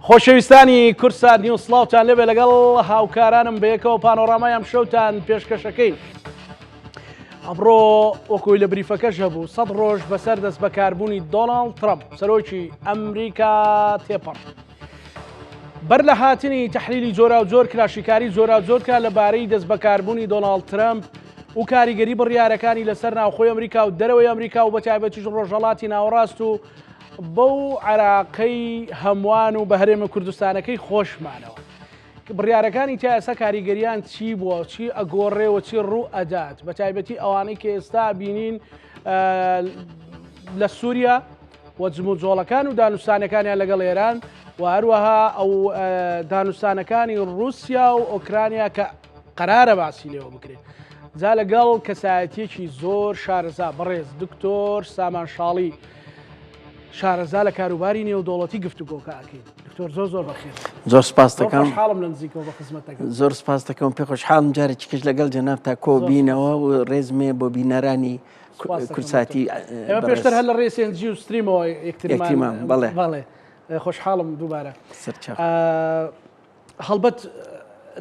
خۆشەویستانی کورسان نیوز سڵاوتان لێبێ لەگەڵ هاوکارانم بەیەکەوە پانۆڕامای ئەم شەوتان پێشکەشەکەی. ئەمڕۆ وەکوی لە بریفەکەش هەبوو 100 ڕۆژ بەسەر دەست بەکاربوونی دۆناڵد ترامپ سەرۆکی ئەمریکا تێپەڕ. بەر لە هاتنی تەحلیلی جۆرا و جۆر کراشیکاری جۆرا جۆر کرا لەبارەی دەست بەکاربوونی دۆناڵد ترامپ و کاریگەری بڕیارەکانی لەسەر ناوخۆی ئەمریکا و دەرەوەی ئەمریکا و بەتایبەتیش ڕۆژهەڵاتی ناوەڕاست و بەو عێراقەی هەمووان و بە هەرێمە کوردستانەکەی خۆشمانەوە. بڕیارەکانی تایسا کاریگەریان چی بووە، چی ئەگۆڕێەوە، چی ڕوو ئەدات، بە تایبەتی ئەوانەی کە ئێستا بینین لە سووریا و جمو جۆڵەکان و دانوستانەکانیان لەگەڵ ئێران و هەروەها ئەو دانوستانەکانی رووسیا و ئۆکرانیا کە قەرارە باسی لێوە بکرێت. جا لەگەڵ کەسایەتیەکی زۆر شارەزا بەڕێز دکتۆر سامان شاڵی شارەزا لە کاروباری نێودوڵەتی گفتوگۆکەکەین. دکتۆر زۆر بەخێر. زۆر سپاس دەکەم. حاڵم لە نزیکەوە بە خزمەتەکەم. زۆر سپاس دەکەم، پێ خۆشحاڵم جارێکی کەش لەگەڵ جەناب تا کۆ بینەوە و ڕێزمێ بۆ بینەرانی کورساتی. ئێمە پێشتر هەر لە ڕێسێنجی و ستریمەوە یەکترمان بەڵێ خۆشحاڵم دووبارە. سەرچاو. هەڵبەت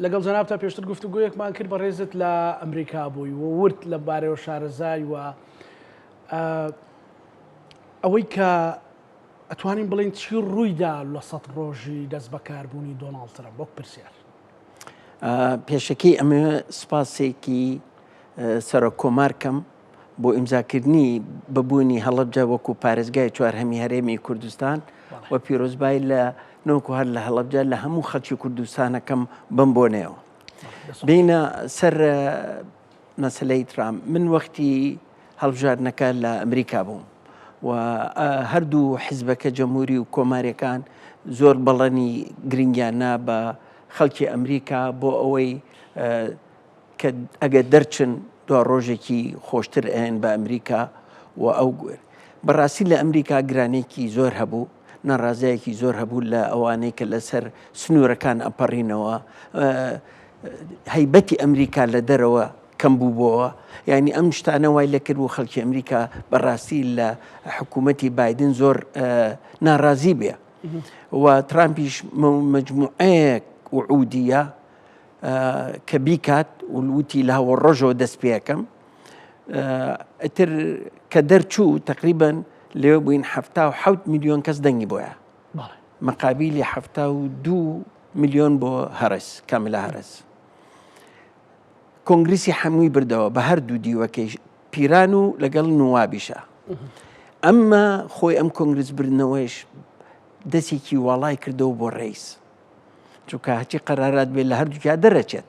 لەگەڵ جەناب تا پێشتر گفتوگۆیەکمان کرد بە ڕێزت لە ئەمریکا بووی و ورد لە بارەوە شارەزای و ئەوەی کە ئەتوانین بڵین چی ڕوویدا لە 100 ڕۆژی دەست بەکاربوونی دۆناڵد ترامپ وەک پرسیار. پێشەکەی ئەمە سپاسێکی سەرۆک کۆمارکەم بۆ ئیمزاکردنی ببوونی هەڵەبجە وەکو پارێزگای چوارهەمی هەرێمی کوردستان و پیرۆزبای لە نۆکو هەر لە هەڵەبجە لە هەموو خەڵکی کوردستانەکەم بم بۆنێەوە. بینە سەر مەسلەی ترامپ من وەختی هەڵبژاردنەکە لە ئەمریکا بووم و هەردوو حیزبەکە جەمهوری و کۆماریەکان زۆر بەڵەنی گرنگیاننا بە خەڵکی ئەمریکا بۆ ئەوەی کە ئەگە دەرچن دو ڕۆژێکی خۆشتر ئەێن بە ئەمریکا و ئەو گوێر. بەڕاستی لە ئەمریکا گرانێکی زۆر هەبوو، ناڕازایەکی زۆر هەبوو لە ئەوانەی کە لەسەر سنوورەکان ئەپەڕینەوە، هەیبەتی ئەمریکا لە دەرەوە کەم بوو بۆەوە. یعنی ئەم شتانە وای لەکرد و خەڵکی ئەمریکا بەڕاستی لە حکوومەتی بایدن زۆر ناڕازی بێ و ترامپیش مجموعەیەک وعودیە کە بیکات وتی لە هەوە ڕۆژەوە دەست پێەکەم ئەتر کە دەرچوو تقریبا لێوە بووین 77 میلیۆن کەس دەنگی بۆیە مەقابلی 72 میلیۆن بۆ هەرس کاملە هەرس. کۆنگریسی هەمووی بردەوە بە هەردوو دیوەکەی پیران و لەگەڵ نوابیشە. ئەمما خۆی ئەم کۆنگرس بردنەوەیش دەستێکی وڵای کردەوە بۆ ڕێیس، چونکە هەچی قەرارات بێت لە هەردووکیا دەرەچێت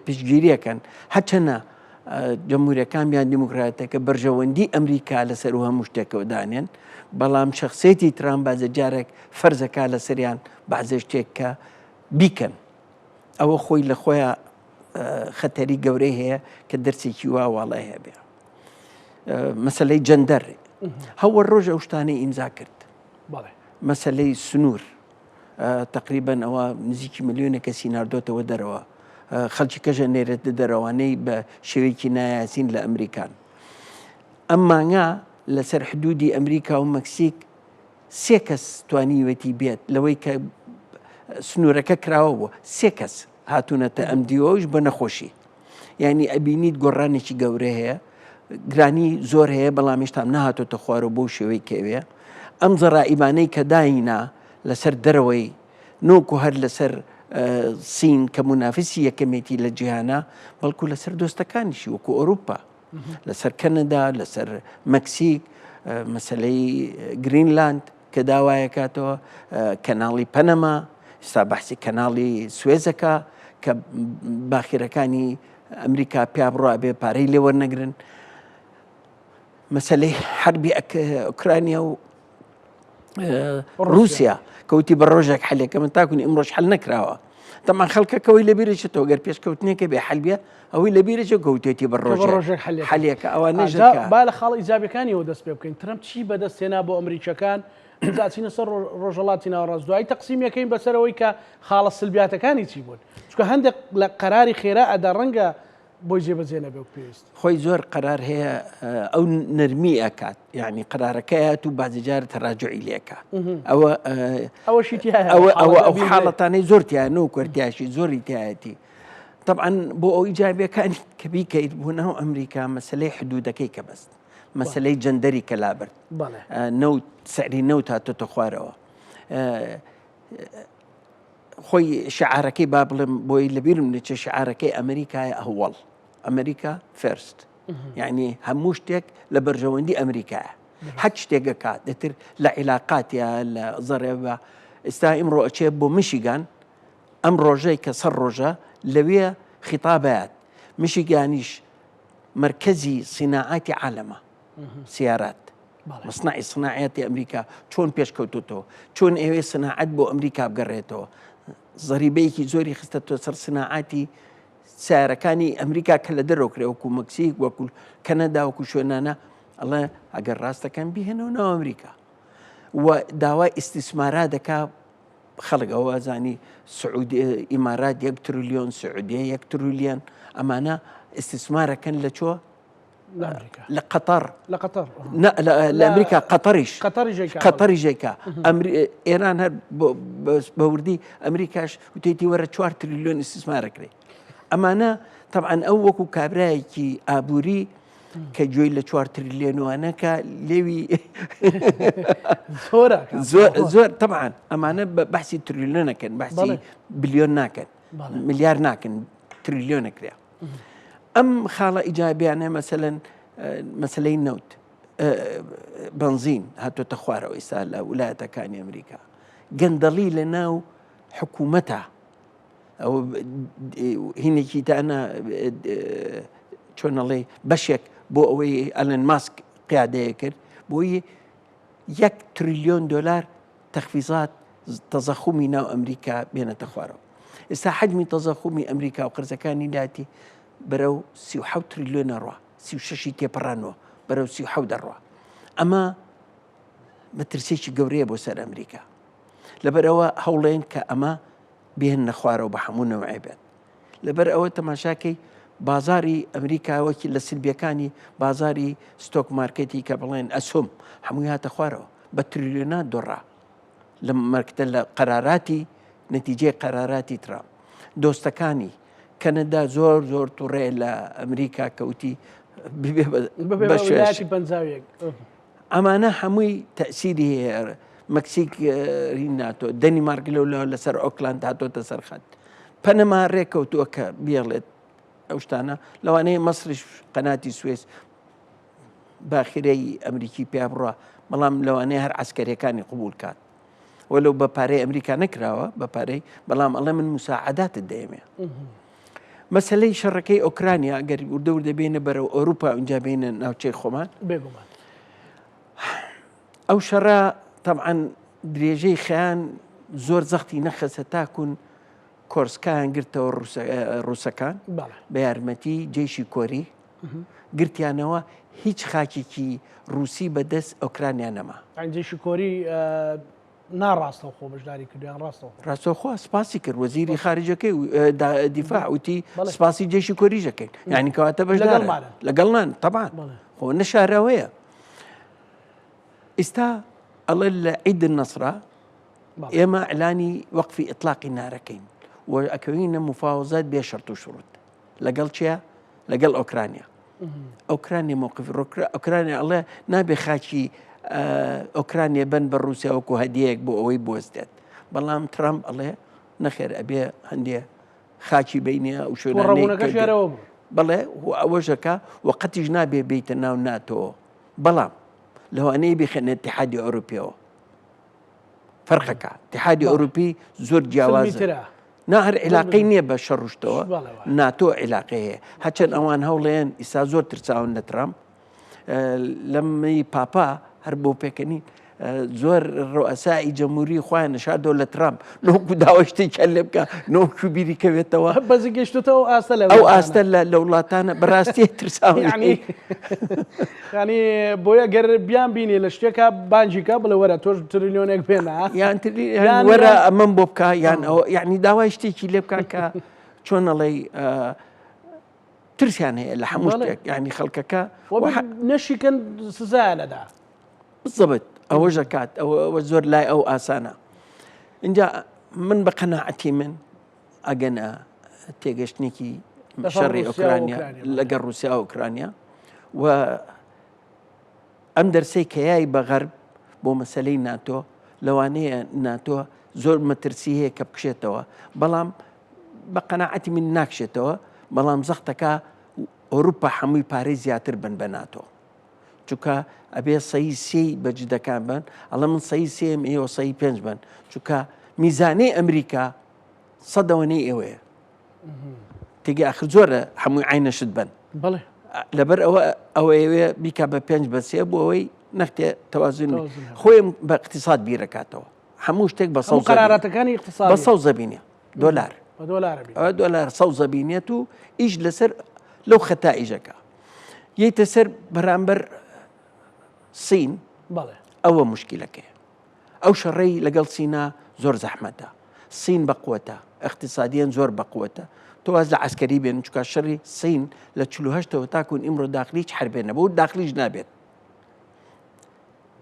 پشتگیریەکەن هەچەنە جەمهوریەکان بیان دیموکراتەکە بەرژەوەندی ئەمریکا لەسەر و هەموو شتێکەوە دانێن، بەڵام شخصێتی ترامپ بازە جارێک فەرزەکە لە سەریان بەعزە شتێک کە بیکەن. ئەوە خۆی لە خۆیان خەتەری گەورەی هەیە کە دەرسێکی وا واڵای هەبێ. مەسلەی جەندەر هەوە ڕۆژ ئەو شتانەی ئیمزا کرد. مەسلەی سنوور تقریبا ئەوە نزیکی ملیۆنە کەسی ناردۆتەوە دەرەوە، خەڵکی کەژە نێرێتە دەرەوانەی بە شێوەیەکی نایاسین لە ئەمریکان. ئەم مانگا لەسەر حدودی ئەمریکا و مەکسیک 3 کەس توانیوەتی بێت لەوەی کە سنوورەکە کراوە بووە، 3 کەس هاتوونەتە ئەم دیوەش بە نەخۆشی. یعنی ئەبینیت گۆڕانێکی گەورە هەیە، گرانی زۆر هەیە، بەڵام هێشتام نەهاتۆتە خوارەوە بۆ شێوەی کەوێ. ئەم زەڕائیبانەی کە داینا لەسەر دەرەوەی نۆکو هەر لەسەر سین کە منافسی یەکەمێتی لە جیهانە، بەڵکو لەسەر دۆستەکانیشی وەکو ئەوروپا، لەسەر کەنەدا، لەسەر مەکسیک، مەسلەی گرینلاند کە داوایەکاتەوە، کەناڵی پەنەما، ئێستا بەحسی کەناڵی سوێزەکە کە باخیرەکانی ئەمریکا پیا بڕوا بێ پارەی لێ وەرنەگرن، مەسلەی حربی ئوکرانیا و رووسیا کەوتی بە ڕۆژێک حەلێکە من تاکوونی ئەمڕۆژ حەل نەکراوە. تەمان خەڵکەکەەوەی لەبیرێکێتەوە گەر پێشکەوتنێکە بێ حەلبیە ئەوەی لەبیرێکە کەوتێتی بە ڕۆژێک حەلێکە ئەوانەژەکە با لە خاڵ ئیجابەکانیەوە دەست پێ بکەین. ترامپ چی بەدەستێنا بۆ ئەمریکەکان زاچینە سەر ڕۆژهەڵاتی ناوەڕاست دوای تەقسیمیەکەین بەسەرەوەی کە خاڵە سلبیاتەکانی چی بوون، چونکە هەندێک لە قەراری خێرا ئەدا ڕەنگە بۆی جێبەجێ نەبێ و پێویست خۆی زۆر قرار هەیە ئەو نەرمی ئەکات یعنی قرارەکەیات و بازیجار تەراجعی لێکە ئەوەشی ئەو حاڵەتانەی زۆرتیانە و کوردیاشی زۆری تایەتی طبعا بۆ ئەو ئیجابیەکانی کە بیکەیت بوونەوە ئەمریکا مەسلەی حدودەکەی کە بەست مەسلەی جەندەری کە لابرد نەوت سەعری نەوت هاتۆتە خوارەوە خۆی شعارەکەی با بڵێم بۆی لەبیرم نەچێ شعارەکەی ئەمریکای ئەوەڵ ئەمریکا فێرست یعنی هەموو شتێک لە بەرژەوەندی ئەمریکایە حەج شتێکەکە دەتر لە عیلاقاتیا لە زەڕێبە ئێستا ئیمڕۆ ئەچێ بۆ میشیگان ئەم ڕۆژەی کە سەر ڕۆژە لەوێ خیتابات میشیگانیش مرکزی صناعاتی عالەمە سیارات مصنعی صناعەتی ئەمریکا چۆن پێشکەوتوتەوە چۆن ئێوێ صناعەت بۆ ئەمریکا بگەڕێتەوە زەریبەیەکی زۆری خستەوە سەر صناعاتی سیارەکانی ئەمریکا کە لە دەرەوەکرێ وەکو مەکسیک وەکو کەنەدا وەکو شوێنانە ئەڵێ ئەگەر ڕاستەکەن بیهێنەوە ناو ئەمریکا و داوای ئیستیسمارا دەکا خەڵک ئەوە زانی سعودی ئیمارات 1 تریلیۆن سعودیە 1 تریلیۆن ئەمانە ئیستیسمارەکەن لە چۆ لە قەتەر لە ئەمریکا قەتەری ژێکا ئێران هەر بەوردی ئەمریکاش وتێتی وەرە 4 تریلیۆن ئیستیسمارەکرێ ئەمانە طبعا ئەو وەکو کابرایەکی ئابووری کە گوێی لە 4 تریلیۆنوانەکە لێوی زۆر طبعا ئەمانە بەحسی تریلیۆنەکەن بەحسی بلیۆن ناکەن ملیار ناکەن تریلیۆنەکرێ ئەم خاڵە ئیجابیانە مەسلەی نەوت بنزین هاتۆتە خوارەوە ئێستا لە ویلایەتەکانی ئەمریکا گەندەڵی لە ناو حکوومەتە ئەو هینێکی تانە چۆنەڵێ بەشێک بۆ ئەوەی ئەلەن ماسک قیادەیە کرد بۆی 1 تریلیۆن دلار تەخفیزات تەزەخومی ناو ئەمریکا بێنەتە خوارەوە ئێستا حجمی تەزەخومی ئەمریکا و قرزەکانی لاتی بەرەو 37 تریلیۆنە ڕوا 36 تێپەڕانەوە بەرەو 37 دەڕوا ئەمە مەترسێکی گەورەیە بۆ سەر ئەمریکا لەبەرەوە هەوڵێن کە ئەمە بێنە خوارەوە بە هەموو نەوعی بێت لەبەر ئەوە تەماشاکەی بازاری ئەمریکاوەکی لە سلبیەکانی بازاری ستۆک مارکێتی کە بڵێن ئەسوم هەمووی هاتە خوارەوە بە تریلیۆنات دۆڕا لە مەرکتە لە قەراراتی نەتیجەی قەراراتی ترامپ دۆستەکانی کەنەدا زۆر تووڕێ لە ئەمریکا کەوتی بەشی پەنجاویەک ئەمانە هەمووی تەسیری هەیە مەکسیک ناتۆ دەنیمارک لەولا لەسەر ئۆکلاند هاتۆتە سەرخەت پەنەما ڕێکەوتووە کە بێڵێت ئەو شتانە لەوانەیە مەسریش قەناتی سوێس باخیرەی ئەمریکی پیا بڕە بەڵام لەوانەیە هەر عسکەریەکانی قبول کات وەلو بە پارەی ئەمریکا نەکراوە بە پارەی بەڵام ئەڵێ من موساعداتت دەیەمێ مەسلەی شەڕەکەی ئۆکرانیا گەر وردە بێنە بەرەو ئەوروپا ئەوجا بێنە ناوچەی خۆمان بێگومان ئەو شەڕە طبعا درێژەی خەیان زۆر زەختی نەخەسە تاکون کۆرسکایان گرتەوە ڕووسەکان بە یارمەتی جێشی کۆری گرتیانەوە هیچ خاکێکی رووسی بەدەست ئۆکرانیا نەما جێشی کۆری ناڕاستەوە خۆ بەشداری کردیان ڕاستەوخوا سپاسی کرد وەزیری خارجەکەی دیفاع وتی سپاسی جێشی کۆریژەکەین یعنی کەواتە بەشدار لەگەڵمان طبعا خۆ نەشارەوەیە ئێستا ئەڵێ لە عید النەسرە ئێمە ئەعلانی وەقفی ئیطلاقی نارەکەین و ئەکەوینە مفاوزات بێ شەرت و شروط لەگەڵ چیە لەگەڵ ئۆکرانیا ئۆکرانیا موقف ئۆکرانیا ئەڵێ نابێ خاکی ئۆکرانیا بن بە رووسیا وەکو هەدیەیەک بۆ ئەوەی بوەستێت بەڵام ترامپ ئەڵێ نەخێر ئەبێ هەندێ خاکی بینە و شوێنەکەشێرەوە بڵێ ئەوەشەکە وەقەتیش نابێ بیتە ناو ناتۆ بەڵام لەوانەیە بخێنە اتحادی ئەوروپیەوە فەرقەکە اتحادی ئەوروپی زۆر جیاوازە نا هەر عیلاقەی نییە بە شەڕشتەوە ناتۆ عیلاقی هەیە هەچەند ئەوان هەوڵێن ئیسا زۆر ترساون لە ترامپ لەمی پاپا هەر بۆ پێکەنین زۆر ڕۆئەسایی جەمهوری خۆیان نەشاردەوە لە ترامپ نۆکو داوای شتێکیان لێ بکە نۆکو بیری کەوێتەوە بەزی گەشتێتەوە ئەو ئاستە لە وڵاتانە بەڕاستی ترساون ینی بۆیە گەر بیان بینێ لە شتێکە بانجیکە بڵێ وەرە تۆش تریلیۆنێک بێنە یان وەرە ئەمەم بۆ بکە یان ئەوە یعنی داوای شتێکی لێ بکە کە چۆن ئەڵێ ترسیان هەیە لە هەموو شتێک یعنی خەڵکەکە نەشیکەن سزایە لەدا بالضبط ئەوە ژەکات ئەوە زۆر لای ئەو ئاسانە اینجا من بە قەناعەتی من ئەگەنە تێگەشتێکی شەڕی ئۆکرانیا لەگەڵ رووسیا و ئۆکرانیا و ئەم دەرسەی کە یای بە غەرب بۆ مەسەلەی ناتۆ لەوانەیە ناتۆ زۆر مەترسی هەیە کە بکشێتەوە بەڵام بە قەناعەتی من ناکشێتەوە بەڵام زەختەکە ئەوروپا هەمووی پارەی زیاتر بن بە ناتۆ چونکە ئەبێ سەی سێی بەجدەکان بن ئەڵە من سەی سێم ئێوە سەی پێنج بن چونکە میزانەی ئەمریکا سەدەوەنەی ئێوەیە تێگە ئاخر زۆرە هەمووی عینەشت بن بەڵێ لەبەر ئەوە ئێوێ بیکە بە پێنج بە سێ بۆ ئەوەی نەختێ تەوازن خۆیم بە اقتصاد بیرەکاتەوە هەموو شتێک بە سەو قەرارەتەکانی اقتصاد بە سەو زەبینێ دۆلار دۆلار سەو زەبینێت و ئیش لەسەر لەو خەتا ئیژەکە یەیتە سەر بەرامبەر سین ئەوە مشکلەکەی ئەو شەڕەی لەگەڵ سینا زۆر زەحمەتە سین بەقوەتە اقتصادیان زۆر بەقوەتە تۆواز لە عسکەری بێن چکە شەڕی سین لە 48ەوە تاکوون ئیمڕۆ داخلیش حربێنە بۆ داخلیش نابێت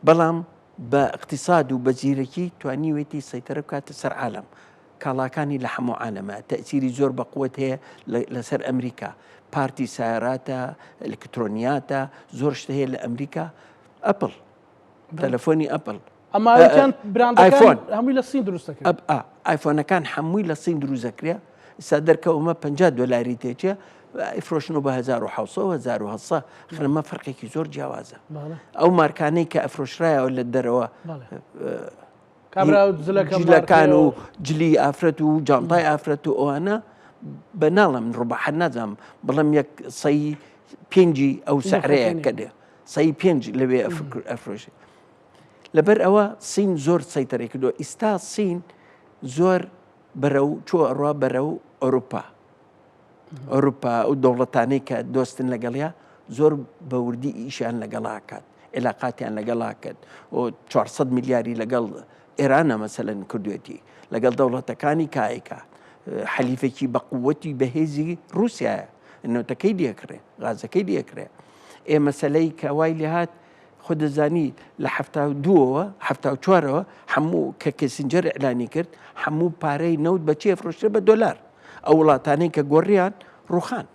بەڵام بە اقتصاد و بە زیرەکی توانیوێتی سەیتەرە بکاتە سەر عالم کاڵاکانی لە هەموو عالەمە تەئسیری زۆر بەقوت هەیە لەسەر ئەمریکا پارتی سایاراتە ئەلکترۆنیاتە زۆر شتە هەیە لە ئەمریکا ئەپڵ تەلەفۆنی ئەپڵ ئەماکان براندەکان هەمووی لە سین دروستەکە ئایفۆنەکان هەمووی لە سین دروستەکرێ ئستا دەرکەومە 50 دۆلاری تێچێ ئەفرۆشن بە 1700 خنمە فەرقێکی زۆر جیاوازە ئەو مارکانەی کە ئەفرۆشرایەوە لە دەرەوە جلەکان و جلی ئافرەت و جانتای ئافرەت و ئەوانە بە ناڵم ڕوبەحە نازانم بەڵام یەک سەی پێنجی ئەو سەعرەیە کە دێ سەی پێنج لەوێ ئەفرۆشی لەبەر ئەوە سین زۆر سەیتەرێک کردووە ئێستا سین زۆر بەرەو چۆ ئەڕوا بەرەو ئەوروپا و دەوڵەتانەی کە دۆستن لەگەڵیا زۆر بەوردی ئیشیان لەگەڵا کات عێلاقاتیان لەگەڵا کرد و 400 میلیاری لەگەڵ ئێرانە مەسەلەن کردوێتی لەگەڵ دەوڵەتەکانی کایکە حەلیفێکی بەقووەتی بەهێزی رووسایە نەوتەکەی دیەکرێ غازەکەی دیەکرێ ئێ مەسەلەی کە وای لێ هات خۆ دەزانی لە 1970ەوە هەموو کە کێسنجەر ئەعلانی کرد هەموو پارەی نەوت بەچێ فرۆشترە بە دۆلار ئەو وڵاتانەی کە گۆڕیان ڕوخان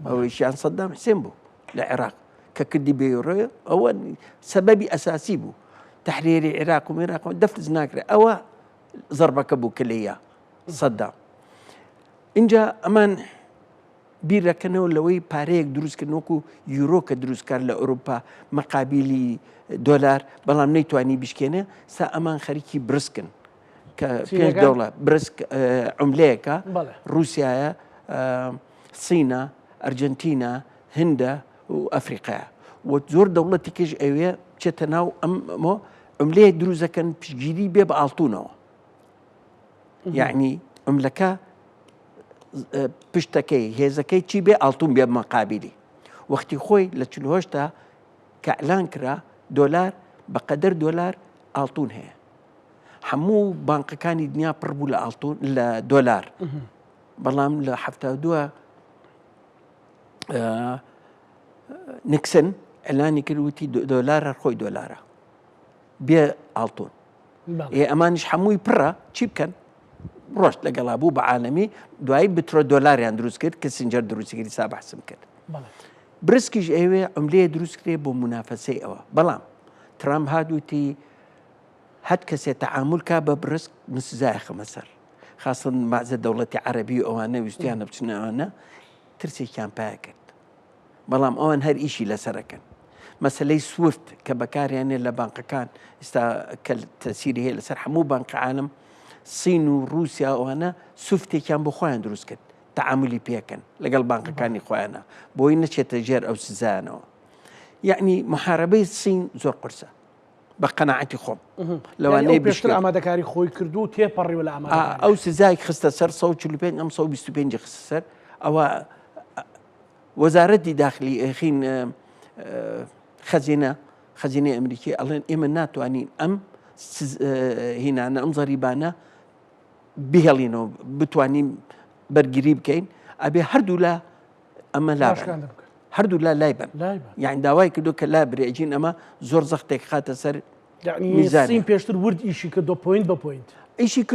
ئەوەیشیان سەدام حسێن بوو لە عێراق کە کردی بێڕێ ئەوە سەبەبی ئەساسی بوو تحریری عێراق و عێراق دەفرز ناکرێت ئەوە زەربەکە بوو کە لێیە سەدام اینجا ئەمان بیرەکەنەوە لەوەی پارەیەک دروستکردنەوەکو یورۆ کە دروستکار لە ئەوروپا مەقابلی دۆلار بەڵام نەیتوانی بشکێنێ سا ئەمان خەریکی برسکن کە پێنج دەوڵەت برسک عوملەیەکە رووسایە سینە ئەرجنتینە هندە و ئەفریقایە و زۆر دەوڵەتی کەش ئەوێ بچێتە ناو ئەمە عوملەیەک دروست دەکەن پشگیری بێ بە ئاڵتونەوە یعنی عوملەکە پشتەکەی هێزەکەی چی بێ ئاڵتون بێ مەقابلی وەختی خۆی لە 48 کە ئەلان کرا دۆلار بەقەدەر دۆلار ئاڵتون هەیە هەموو بانقەکانی دنیا پڕ بوو لە ئاڵتون لە دۆلار بەڵام لە 72 نیکسن ئەلانی کردوتی دۆلار خۆی دۆلارە بێ ئاڵتون ئەمانش هەمووی پڕە چی بکەن ڕۆشت لەگەڵا بوو بە عالەمی دوایی بترۆ دۆلاریان دروست کرد کە سنجەر دروستکردی سا بەحسم کرد برسکیش ئەوێ ئەملەیە دروست کرێ بۆ منافەسەی ئەوە بەڵام ترامپ هادووتی هەت کەسێ تەعامل کا بە برسک مسزای خەمە سەر خاصن مازە دەوڵەتی عەرەبی و ئەوانە ویستیانە بچنەوەنە ترسێکیان پایە کرد بەڵام ئەوان هەر ئیشی لەسەرەکەن مەسلەی سوفت کە بەکاریانێ لە بانقەکان ئێستا کە تەسیری هەیە لەسەر هەموو بانقە عالم سین و رووسیا ئەوانە سوفتێکیان بۆ خۆیان دروست کرد تەعاملی پێکەن لەگەڵ بانقەکانی خۆیانە بۆی نەچێتە ژێر ئەو سزانەوە یعنی محارەبەی سین زۆر قورسە بە قەناعەتی خۆم لەوانەیە پێشتر ئامادەکاری خۆی کردو و تێپەڕیوە لە ئامادەکاری ئەو سزای خستە سەر 145 ئەم 125 خستە سەر ئەوە وەزارەتی داخلی ئەخین خەزینەی ئەمریکی ئەڵێن ئێمە ناتوانین ئەم هینانە ئەم زەریبانە بهێڵینەوە بتوانین بەرگری بکەین ئەبێ هەردوو لە ئەمە لابن هەردوو لای بن یعنی داوای کردو کە لا برێجین ئەمە زۆر زەختێک خاتە سەر سین پێشتر ورد ئیشی کردو پوینت بە پوینت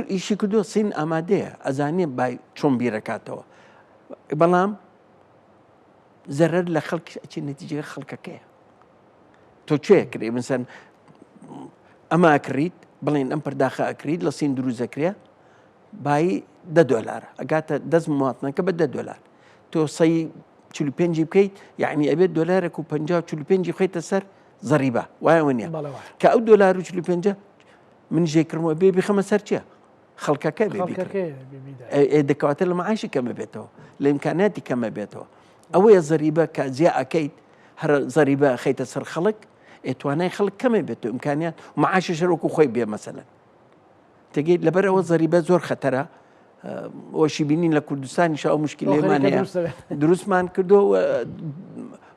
ئیشی کردو سین ئامادەیە ئەزانێ بای چۆن بیرەکاتەوە بەڵام زەرەر لە خەڵک ئەچی نەتیجە خەڵکەکەیە تۆ کوێ کرێ مثلا ئەمە ئەکریت بڵێن ئەم پرداخە ئەکریت لە سین دروست دەکرێ بای $10 ئەگاتە دەست مواتنەکە بە $10 تۆ سەی 45 بکەیت یعنی ئەبێت $1 و 45 بخەیتە سەر زەریبە وایە نییە کە ئەو $45 من ژێکردمەوە بێ بخەمە سەر چیە خەڵکەکە دەکەواتە لە مەعاشی کەمە بێتەوە لە ئیمکاناتی کەمە بێتەوە ئەوەیە زەریبە کە جیا ئەەکەیت هەر زەریبە خەیتە سەر خەڵک ئێتوانای خەڵک کەمە بێتەوە ئیمکانیان معاشی شەرۆک و خۆی بێ مەسەلەن تێگەیت لەبەرەوە زەریبە زۆر خەتەرە ئەوەشی بینین لە کوردستانیش ئەو مشکلەیەمان هەیە دروستمان کردو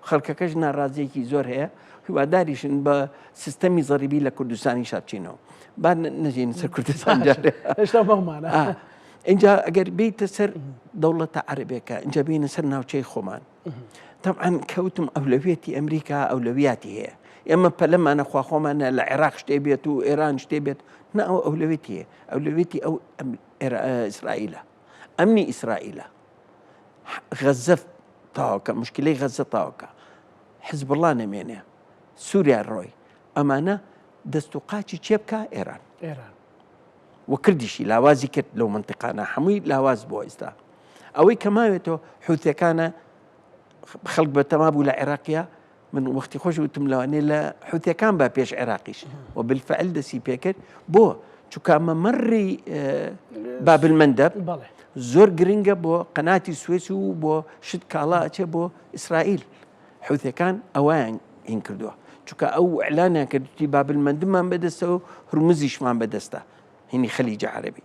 خەڵکەکەش ناڕازیەکی زۆر هەیە هیواداریشن بە سیستەمی زەریبی لە کوردستانی شابچینەوە با نەژین سەر کوردستان هێشتا بەمانە اینجا ئەگەر بیتە سەر دەوڵەتە عەرەبێکە اینجا بینە سەر ناوچەی خۆمان طبعاً کەوتم ئەولەویەتی ئەمریکا ئەولەویاتی هەیە ئێمە پەلەمانە خواخۆمانە لە عێراق شتێ بێت و ئێران شتێ بێت نە ئەو ئەولەویەتی هەیە ئەولەویەتی ئەو ئیسرائیلە ئەمنی ئیسرائیلە غەزە تاوەکە مشکلەی غەزە تاوەکە حزب الله نەمێنێ سووریا ڕۆی ئەمانە دەست و قاچی چێ بکە ئێران وە کردیشی لاوازی کرد لەو منتیقانە هەمووی لاواز بۆ ئێستا ئەوەی کەماوێتەوە حوتەکانە خەڵک بەتەما بوو لە عێراقیە من وەختی خۆش وتم لەوانێ لە حوتەکان با پێش عێراقیش و بالفعل دەسی پێکرد بۆ چونکە مەمەڕی بابل مەندەب زۆر گرنگە بۆ قەناتی سوێس و بۆ شت کاڵا ئەچێ بۆ ئیسرائیل حوتەکان ئەویان هین کردووە چونکە ئەو ئەعلانیان کردوتی بابل مەندبمان بەدەستەوە هورمزیشمان بەدەستە هینی خەلیجە عەرەبی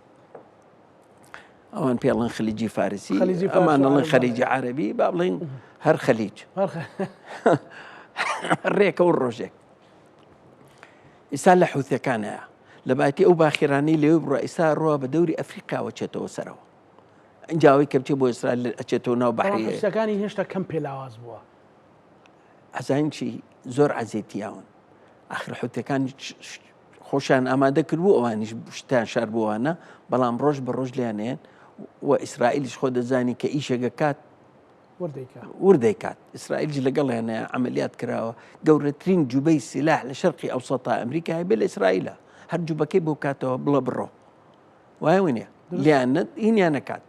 ئەوان پێڵەن خەلیجی فارسی ئەمان دەڵێن خەلیجی عەرەبی با بڵێن هەر خەلیج ڕێکە و ڕۆژێک ئێستا لە حوتەکانەیە لە باەتی ئەو باخیرانەی لێوێ بڕە ئێستا ڕۆە بە دەوری ئەفریقاوە چێتەوە سەرەوە ئەنجاوی کە بچێت بۆ ئیسرائیل ئەچێتەوە ناو بەحریە حوتەکانی هێشتا کەم پێلاواز بووە ئەزانین چی زۆر عەزیەتیاون ئاخر حوتەکانی خۆشیان ئامادە کردبوو ئەوانیش شتیان شار بووانە بەڵام ڕۆژ بە ڕۆژ لیانێن و ئیسرائیلیش خۆ دەزانی کە ئیشێگە کات وردەیکات ئیسرائیلش لەگەڵیانە عملیات کراوە گەورەترین جوبەی سلاح لە شەرقی ئەوسەتا ئەمریکا هەیە بێ لە ئیسرائیلە هەر جوبەکەی بۆ کاتەوە بڵە بڕۆ وایە وێنێ لیانەت هینیان نەکات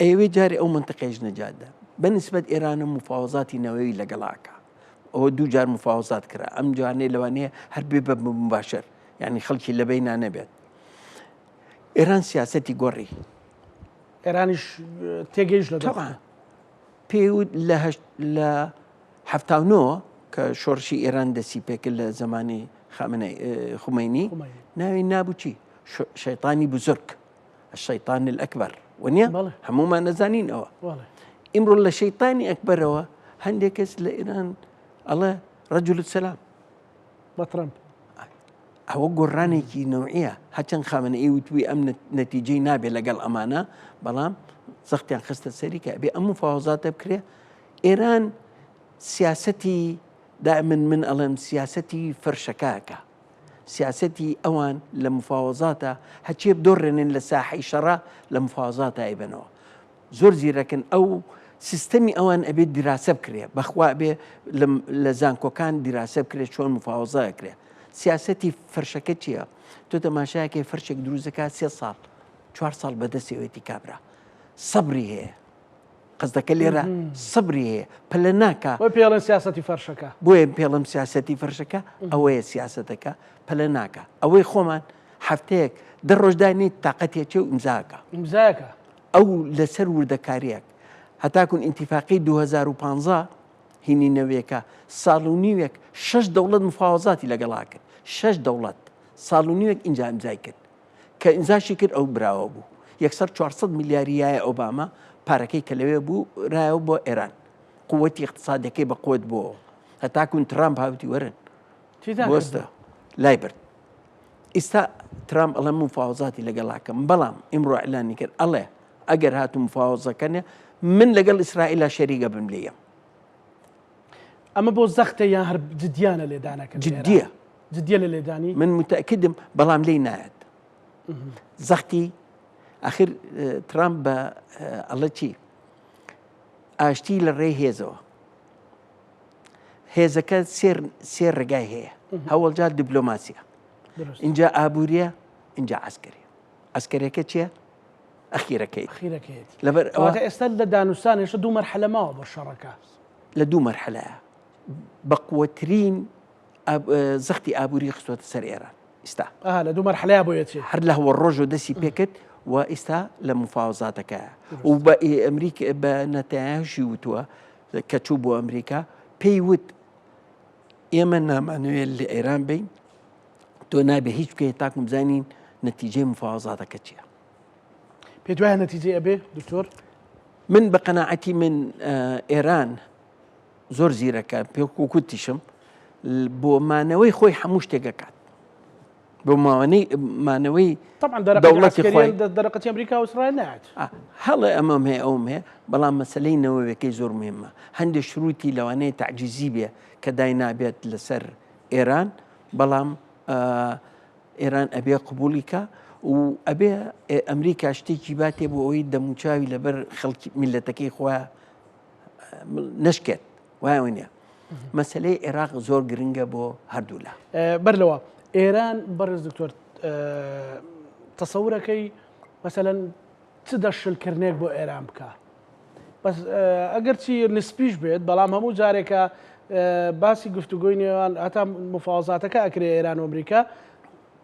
ئەوێ جارێ ئەو منتقەیەش نەجادە بەنسبەت ئێرانە مفاوەزاتی نەوەوی لەگەڵاکە ئەوە دوو جار مفاوەزات کرا ئەم جوانەیە لەوانەیە هەر بێ بە مباشر یعنی خەڵکی لە بەینا نەبێت ئێران سیاسەتی گۆڕی ئێرانیش تێگەیش لە پێوت لە 79 کە شۆڕشی ئێران دەسی پێکرد لە زمانی خومەینی ناوی نابوو چی شەیطانی بزرگ الشەیطان الئەکبەر وەنیە هەمومان نەزانین ئەوە ئیمڕۆ لە شەیطانی ئەکبەرەوە هەندێک کەس لە ئێران ئەڵێ ڕەجل السەلام بە ترەمپ ئەوە گۆڕانێکی نەوعیە هەچەند خامنەئی وتوی ئەم نەتیجەی نابێ لەگەڵ ئەمانە بەڵام زەختیان خستە سەریکە بێ ئەم مفاوەزاتە بکرێ ئێران سیاسەتی دائما من ئەڵێم سیاسەتی فەرشەکەکە سیاسەتی ئەوان لە مفاوەزاتە هەچێ بدۆڕێنن لە ساحەی شەڕە لە مفاوەزاتە ئەیبنەوە زۆر زیرەکن ئەو سیستەمی ئەوان ئەبێت دیراسە بکرێ بەخوا بێ لە زانکۆکان دیراسە بکرێت چۆن مفاوەزە ئەکرێ سیاسەتی فەرشەکە چییە؟ تۆ تەماشایەکەی فەرشێک دروست دەکات 3 ساڵ 4 ساڵ بەدەستێوێتی کابرا سەبری هەیە قەزدەکە لێرە سەبری هەیە پلە ناکە بۆ پێڵێن سیاسەتی فەرشەکە بۆیە پێڵم سیاسەتی فەرشەکە ئەوەیە سیاسەتەکە پلە ناکە ئەوەی خۆمان هەفتەیەک دە ڕۆژدانێت تااقەتێکێ و ئیمزاکە ئەو لەسەر وردەکاریەک هەتاکون ئینتیفاقی 2015 هینی نەوێکە ساڵ و نیوێک 6 دەوڵەت مفاوەزاتی لەگەڵا کرد 6 دەوڵەت ساڵ و نیوێک ئینجا ئیمزای کرد کە ئیمزاشی کرد ئەو براوە بوو 400 میلیاریایە ئۆباما پارەکەی کە لەوێ بوو رایەوە بۆ ئێران قووەتی اقتصادەکەی بە قوت بووە هەتاکون ترامپ هاوتی وەرن بۆستە لای برد ئێستا ترامپ ئەڵێ مفاوەزاتی لەگەڵاکەم بەڵام ئیمڕۆ ئەعلانی کرد ئەڵێ ئەگەر هاتو مفاوەزەکەنێ من لەگەڵ ئیسرائیل شەریکە بم لێیە. ئەمە بۆ زەختە یان هەر جدیانە لێدانەکە؟ جدیە، جدیە لە لێدانی. من متأکدم بەڵام لێی نایەت. زەختی ئاخر ترامپ بە ئەڵە چی ئاشتی لە ڕێی هێزەوە، هێزەکە سێ ڕێگای هەیە، هەوڵجار دیپلۆماسیە، اینجا ئابووریە، اینجا عسکەریە. عسکەرەکە چییە؟ ئەخیرەکەی لەبەر ئەوە ئێستا لە دانوستان هێشتا دوو مەرحلە ماوە بۆ شەڕەکە، لە دوو مەرحلەیە بە قووەترین زەختی ئابووری خستوەتە سەر ئێران ئێستا لە دوو مەرحلەیە بۆ یەکێ هەر لە هەوە ڕۆژ و دەستی پێکرد و ئێستا لە مفاوزاتەکەیە و بە ئەمریکا بە نەتایاهشی وتووە کە چوو بۆ ئەمریکا پێی وت ئێمە نامانوێت لە ئێران بین، تۆ نابێ هیچ بکەیت تاکم بزانین نەتیجەی مفاوزاتەکە چییە. پێت وایە نەتیجەی ئەبێ دکتۆر؟ من بە قەناعەتی من ئێران زۆر زیرەکە پێکوتیشم بۆ مانەوەی خۆی هەموو شتێکەکات، بۆ مانەوەی دەوڵەتی خۆی دەرەقەتی ئەمریکا و ئیسرائیل نایەت. هەڵێ ئەمەم هەیە ئەوم هەیە، بەڵام مەسەلەی نەوەیەکەی زۆر مهمە. هەندێک شروتی لەوانەیە تعجیزی بێ کە دای نابێت لەسەر ئێران، بەڵام ئێران ئەبێ قبولیکە و ئەبێ ئەمریکا شتێکی باتێ بۆ ئەوەی دەموچاوی لەبەر خەڵکی میلەتەکەی خۆیان نشکێت. وایە نیە مەسەلەی عێراق زۆر گرنگە بۆ هەردوولا. بەر لەوە ئێران بەڕێز دکتۆر تەسەورەکەی مەسەلەن چ دەشلکردنێک بۆ ئێران بکە؟ بەس ئەگەر چی نسبیش بێت، بەڵام هەموو جارێکە باسی گفتوگۆی نێوان هەتا مفاوزاتەکە ئەکرێ ئێران و ئەمریکا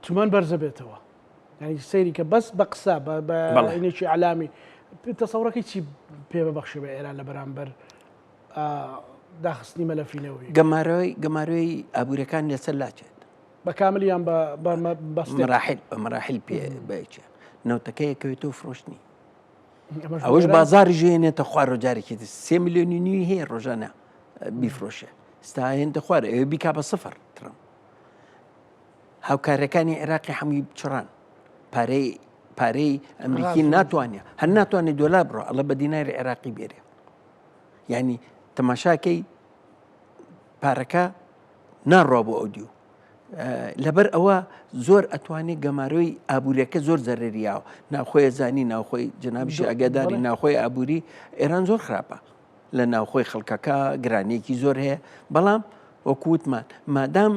تومان بەرزە بێتەوە، یعنی سەیری کە بەس بە قسە بەینێکی علامی تەسەورەکەی چی پێ بەبەخشێ بە ئێران لە بەرامبەر داخستنی مەلەفینەوەی گەماروی ئابوووریەکان لەسەر لاچێت بە کاملیان مەراحل پێ بچێ نەوتەکەیەکەوێتەوە فرۆشتنی ئەوەش بازاری ژێنێتە خوار ڕۆجارێکی 3 میلیۆنی نوی هەیە ڕۆژانە بیفرۆشێ ستا هێنتە خوارە ئەوێ بیکا بە سفر ترم هاوکارەکانی عێراقی هەمووی بچڕان پارەی ئەمریکی ناتوانێت هەر ناتوانێت دۆلار بڕۆ ئەڵە بە دیناری عێراقی بێرێ، یعنی تەماشاکەی پارەکە ناڕوا بۆ ئەو دیو لەبەر ئەوە زۆر ئەتوانێت گەماروی ئابوووریەکە زۆر زەرریاوە ناوخۆی زانی ناوخۆی جنابشی ئەگەداری ناوخۆی ئابووری ئێران زۆر خراپە لە ناوخۆی خەڵکەکە گرانیەکی زۆر هەیە، بەڵام وەکووتمان مادام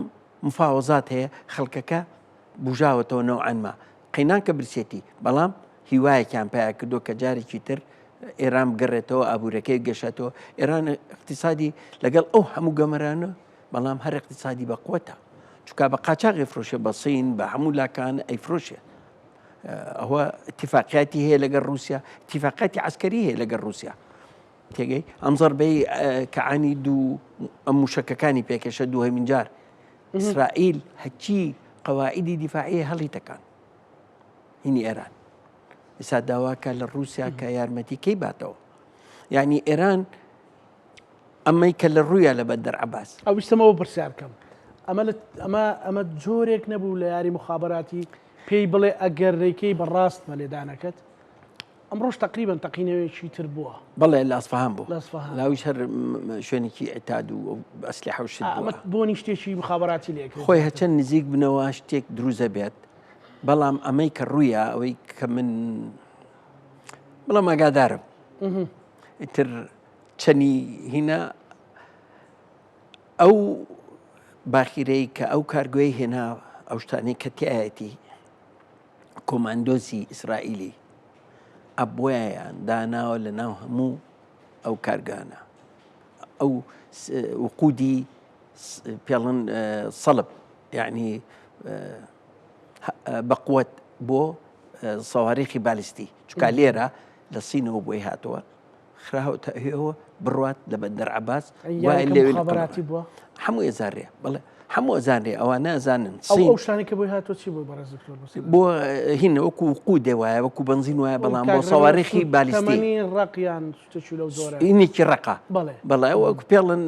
مفاوەزات هەیە خەڵکەکە بژاوەتەوە نەوعەنما قەینان کە برسێتی، بەڵام هیوایەکیان پیا کردو کە جارێکی تر ئێران بگەڕێتەوە ئابوووریەکەی گەشێتەوە. ئێران اقتصادی لەگەڵ ئەو هەموو گەمەرانە بەڵام هەر اقتصادی بەقوەتە چکە بە قاچاقی فرۆشێ بە سین بە هەموو لاکان ئەیفرۆشێ. ئەوە اتفاقیاتی هەیە لەگەڵ رووسیا، اتفاقاتی عسکەری هەیە لەگەڵ رووسیا تێگەی ئەم زەربەی کەعانی دوو ئەم موشەکەکانی پێکەشە دووهەمین جار ئیسرائیل هەچی قەواعیدی دیفاعیە هەڵی تەکان هینی ئێران ئێستا داواکە لە رووسیا کە یارمەتیکەی باتەوە، یعنی ئێران ئەمەی کە لە ڕوویە لە بەندەر عەباس ئەو ویستەمەوە پرسیار بکەم ئەمە جۆرێک نەبوو لە یاری مخابراتی پێی بڵێ ئەگەرێکەی بەڕاستمە لێدانەکەت ئەمڕۆژ تقریبا تەقینەوەیەکی تر بووە بەڵێ لە ئەسفەهان بوو لاویش هەر شوێنێکی ئەتاد و ئەسلحە و شت ئەمە بۆنی شتێکی مخابراتی لێکرد خۆی هەچەند نزیک بنەوە شتێک دروزە بێت، بەڵام ئەمەی کە ڕوویە ئەوەی کە من بەڵام ئاگادارم ئیتر چەنی هینە ئەو باخیرەی کە ئەو کارگوێی هێنا ئەو شتانەی کە تایەتی کۆماندۆزی ئیسرائیلی ئەبوایان داناوە لە ناو هەموو ئەو کارگانە ئەو وقودی پێڵن سەڵب یعنی بەقوت بۆ سەواریخی بالیستی چکە لێرە لە سینەوە بۆی هاتووە خراوەتە هێەوە بڕوات لە بەندەر عەباس مخابراتی بووە هەموو ئێزارێ بڵێ هەموو ئەزانێ ئەوە نازانن ئەو شتانی کە بۆی هاتووە چی بۆ بەڕێز دکتۆر بۆ هینە وەکو وقودێ وایە وەکو بەنزین وایە بەڵام بۆ سەواریخی بالیستی ڕقیان شتێکی لەو زۆرە اینێکی ڕقا بەڵێ وەکو پێڵن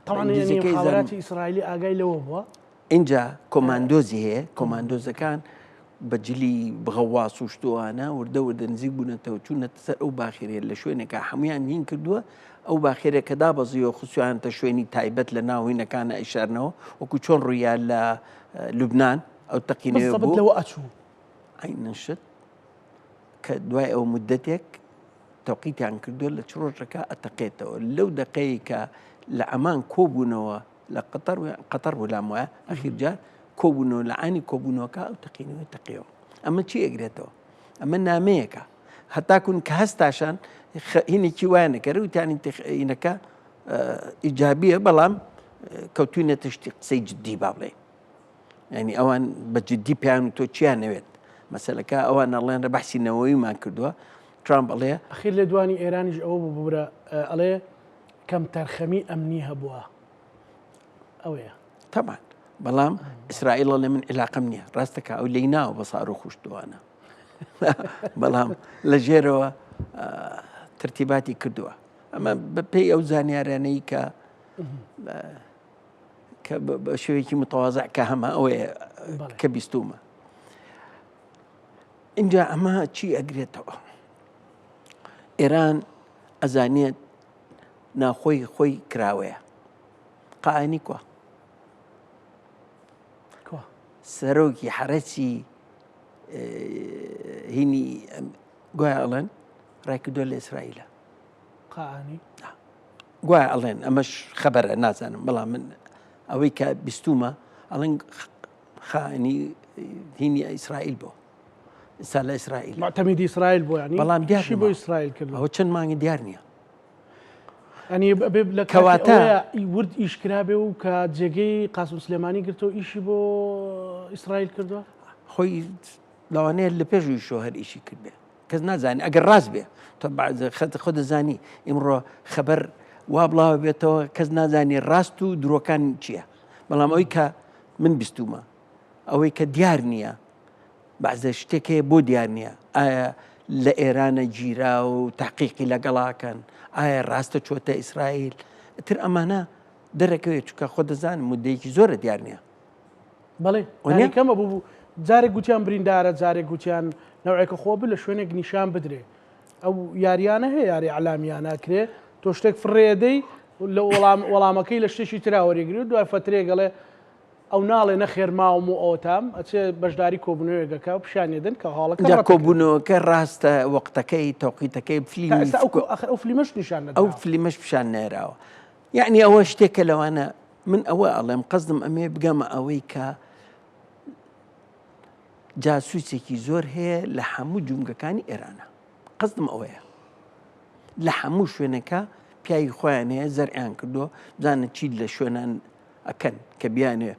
تەواو مخابراتی ئیسرائیلی ئاگای لەوە بووە اینجا کۆماندۆزی هەیە کۆماندۆزەکان بەجلی بغەواس و شتوانە وردە وردە نزیک بوونەتەوە چوونەتە سەر ئەو باخێرێ لە شوێنێکە هەمویان هین کردووە ئەو باخێرە کە دابەزیەوە خصوصیانتە شوێنی تایبەت لە ناوهینەکانە ئیشارنەوە وەکو چۆن ڕوویان لە لوبناان ئەو تەقینەوە بوو لەوە ئەچوو عینەشت کە دوای ئەو مدەتێک تەوقیتیان کردووە لە چ ڕۆژەکە ئەتەقێتەوە لەو دقەیە کە لە ئەمان کۆبوونەوە لە قەتەر بوو لام وایە ئەخیرجار کۆبوونەوە لە عانی کۆبوونەوەکە ئەو تەقینەوەی تەقیەوە ئەمە چی ئەگرێتەوە ئەمە نامەیەکە هەتاکون کە هەستاشان هینێکی وایەنەکەرە وتیانی تەقینەکە ئیجابیە بەڵام کەوتوینەتە شتی قسەی جددی با بڵێ ینی ئەوان بە جددی پیان و تۆ چیان نەوێت مەسەلەکە ئەوان ئەڵێن لە بەحسی نەوەویمان کردووە ترامپ ئەڵێ ئەخیر لە دوانی ئێرانیش ئەوە ببوورە ئەڵێ کەم تەرخەمی ئەمنی هەبووە ئەوەیە طبعا بەڵام ئیسرائیل لە من علاقەم نییە ڕاستەکە ئەو لی ناوە بە ساڕ و خوشتوانە بەڵام لە ژێرەوە ترتیباتی کردووە ئەمە بەپێی ئەو زانیارانەی کە بە شێوەیەکی متەوازع کە هەمە ئەوەیە کە بیستومە اینجا ئەمە چی ئەگرێتەوە ئێران ئەزانێت ناخۆی خۆی کراوەیە قائنی کووە سەرۆکی حرەچی هینی گوایە ئەڵێن ڕایکردووە لە ئیسرائیلە قائنی گوایە ئەڵێن ئەمەش خەبەرە نازانم بەڵام من ئەوەی کە بیستومە ئەڵێن خائنی هینی ئیسرائیل بۆ ئستا لە ئیسرائیل معتەمیدی ئیسرائیل بۆ ینی بەڵام دیاری بۆ ئیسرائیل کرد ئەوە چەند مانگە دیار نییە ئەنی لە کەواتە ورد ئیشکرا بێ و کە جێگەی قاسم سلێمانی گرتەوە ئیشی بۆ ئیسرائیل کردووە خۆی لەوانەیە لە پێشوی شۆ هەر ئیشی کرد بێ کەس نازانێت ئەگەر ڕاست بێ تۆ خۆ دەزانی ئیمڕۆ خەبەر وا بڵاوە بێتەوە کەس نازانی ڕاست و درۆکان چییە بەڵام ئەوەی کە من بیستومە ئەوەی کە دیار نییە بەعزە شتێکەیە بۆ دیار نییە ئایا لە ئێرانە گیرا و تحقیقی لەگەڵاکەن ئایا ڕاستە چۆتە ئیسرائیل تر ئەمانە دەرەکەوێت چکە خۆ دەزانم مدەیەکی زۆرە دیار نییە بەڵێ کەمە بوو جارێک گوتیان بریندارە جارێک گوتیان نەوعێکە خۆ بە لە شوێنێک نیشان بدرێ ئەو یاریانە هەیە یاری علامیانەکرێ تۆ شتێک فڕێدەی لە وەڵامەکەی لە شتێکی تراوەریگری و دوای فترێ گەڵێ ئەو ناڵێ نەخێر ماوم و ئەوتام ئەچێ بەشداری کۆبوونەوەگەکە و پیشانێدن کە حاڵەکە کۆبوونەوەکە ڕاستە وەقتەکەی تۆقیتەکەی ئەو فلیمەش نیشان ئەو فلیمەش پیشان نێراوە یعنی ئەوە شتێکە لەوانە من ئەوە ئەڵێم قەزم ئەمێ بگەمە ئەوەی کە جاسووسێکی زۆر هەیە لە هەموو جومگەکانی ئێرانە قەزم ئەوەیە لە هەموو شوێنەکە پیاوی خۆیان هەیە زەرعیان کردووە بزانە چی لە شوێنان ئەکەن کە بیانێ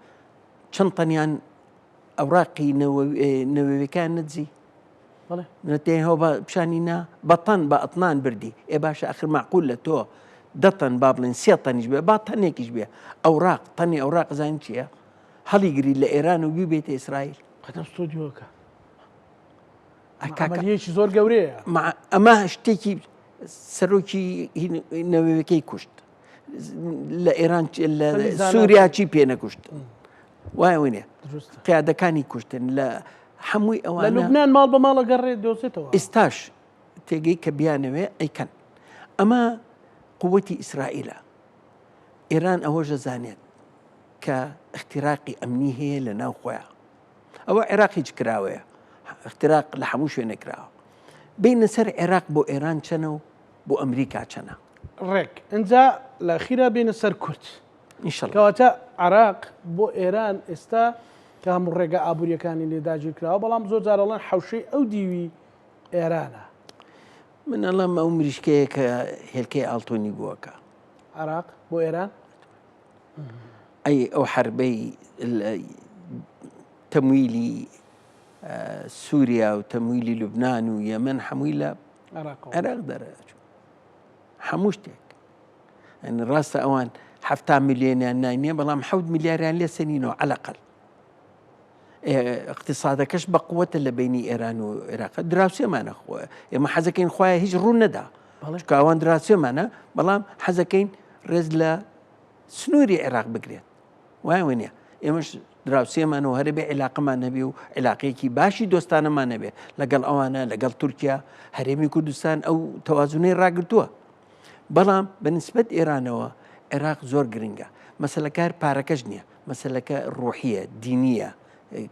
چەند تەنیان ئەوراقی نەوەوەکان نەدزی نەتێنەوە بە پیشانی نا بەتەن بە ئەتنان بردی ئێ باشە ئەخر معقول لە تۆ دەتەن با بڵێن سێ تەنیش بێ با تەنێکیش بێ ئەوراق تەنی ئەوراق زانین چییە هەڵی گری لە ئێران و بیبێتە ئیسرائیل ستۆدیۆکە ئەکاکەیەکی زۆر گەورەیە ئەمە شتێکی سەرۆکی نەوەوەکەی کوشت لە ئێران لە سووریا چی پێ نەکوشت وایە وینێ قیادەکانی کوشتن لە هەمووی ئەوان لە لوبنان ماڵ بە ماڵە گەڕێ دۆزێتەوە ئێستاش تێگەی کە بیانەوێ ئەیکەن ئەمە قووەتی ئیسرائیلە ئێران ئەوەژە زانێت کە اختراقی ئەمنی هەیە لە ناو خۆیان ئەوە عێراقیش کراوەیە اختراق لە هەموو شوێنە کراوە بینە سەر عێراق بۆ ئێران چەنە و بۆ ئەمریکا چەنە ڕێک ئەجا لە خیرا بینە سەر کورد کەواتە عراق بۆ ئێران ئێستا کە هەموو ڕێگە ئابوووریەکانی لێداگیر کراوە بەڵام زۆر جارەڵەن حوشەی ئەو دیوی ئێرانە من ئەڵام ئەو مریشکەیە کە هێلکەی ئاڵتۆنی بووەکە عراق بۆ ئێران ئەو حربەی تەمویلی سووریا و تەمویلی لوبنان و یەمەن هەمووی لە عێراق دەرەچوو هەموو شتێک ئەنی ڕاستە ئەوان 7 میلیۆنیان ناینێ بەڵام 7 میلیاریان لێ سەنینەوە عەلەقەل اقتصادەکەش بە قووەتە لە بینی ئێران و عێراق دراوسێمانە خۆ ئێمە حەزەکەین خۆیان هیچ ڕوو نەدا کاوان دراوسێمانە بەڵام حەزەکەین ڕێز لە سنووری عێراق بگرێت وای وێنێ ئێمەش دراوسێمانەوە هەرە بێ عیلاقەمان نەبێ و عیلاقەیەکی باشی دۆستانەمان نەبێ لەگەڵ ئەوانە لەگەڵ تورکیا هەرێمی کوردستان ئەو تەوازونەی ڕاگرتووە. بەڵام بەنسبەت ئێرانەوە عێراق زۆر گرنگە. مەسەلەکار پارەکەش نییە، مەسەلەکە ڕۆحیە، دینیە،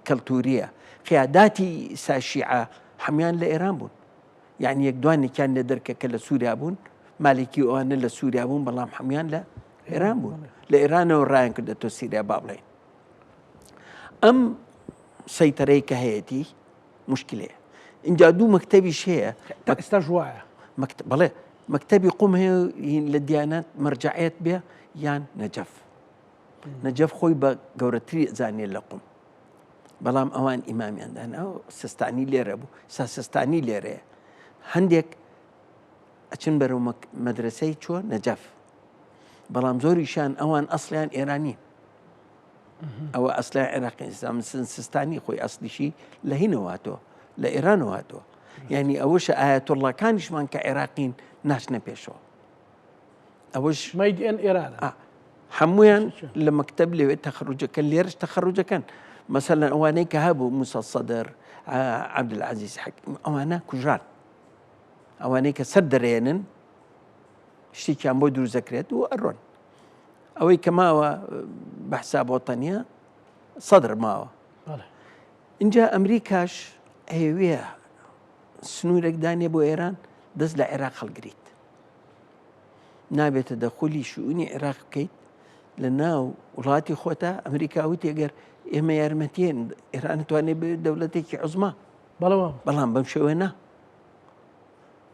کەلتوریە. قیاداتی ساشیعە هەمان لە ئێران بوون، یعنی یەک دوانێکیان لە دەرکە کە لە سووریا بوون، مالێکی ئەوانە لە سووریا بوون، بەڵام هەمان لە ئێران بوون. لە ئێرانەوە ڕایان کردێتەوە سیریا با بڵێن. ئەم سەیتەرەی کە هەیەی مشکلەیە. اینجا دوو مەکتەبیش هەیە ئێستا ژوایە بەڵێ مەکتەبی قوم هەیە لە دیانەت مەرجعەت بێ یان نەجەف. نەجەف خۆی بە گەورەتری زانێت لە قوم، بەڵام ئەوان ئیمامیاندان ئەو سستانی لێرە بوو، سستانی لێرەیە. هەندێک ئەچن بەرەو مەدرسەی چوە نەجەف، بەڵام زۆریشان ئەوان ئەسڵیان ئێرانی، ئەوە ئەسلیان عێراقی سستانی خۆی ئەسلیشی لە هینەواتەوە، لە ئێرانەواتەوە. یعنی ئەوەشە ئایەتوڵڵاکانیشمان کە عێراقین ناچنە پێشەوە. ئەوەش مەید ئێن ئێرانە هەمویان لە مەکتەب لەوێ تەخەڕوجەکەن، لێرش تەخەڕوجەکەن. مەسەلەن ئەوانەی کە هەبوو موسە سەدر، عەبدولعەزیز حەکیم، ئەوانە کوژان، ئەوانەی کە سەر دەرێنن شتێکیان بۆ دروست دەکرێت و ئەڕۆن. ئەوەی کە ماوە بەحسا بۆتەنیە سەدر ماوە. اینجا ئەمریکاش ئەوێ سنوورێک دانێ بۆ ئێران دەست لە عێراق هەڵگریت، نابێتە دەخۆلی شوئونی عێراق بکەیت لە ناو وڵاتی خۆتە. ئەمریکاوی تێگەر ئێمە یارمەتیێن ئێران توانێت بێت دەوڵەتێکی عوزما، بەڵام بەم شێوە نا،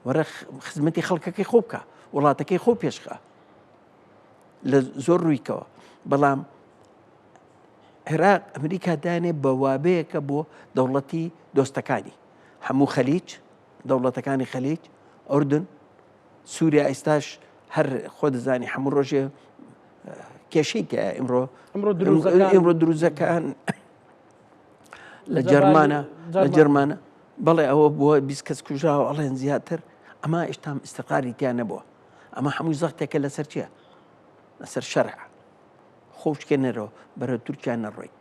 وەرە خزمەتی خەڵکەکەی خۆ بکە، وڵاتەکەی خۆ پێشخە لە زۆر ڕوویکەوە. بەڵام عێراق ئەمریکا دانێ بە وابەیەکە بۆ دەوڵەتی دۆستەکانی هەموو خەلیج، دەوڵەتەکانی خەلیج، ئوردن، سووریا ئێستاش هەر خۆ دەزانی هەموو ڕۆژێ کێشەیکە ئێمڕۆ دروزەکان لە جەرمانە بەڵێ ئەوە بووە 20 کەس کوژراوە ئەڵێن زیاتر. ئەمە ئێشتام ئیستقراری تیان نەبووە. ئەمە هەمووی زەختێکە لەسەر چییە؟ لەسەر شەرع. خۆشکێنەرەوە بەرە تورکیا نەڕۆیت.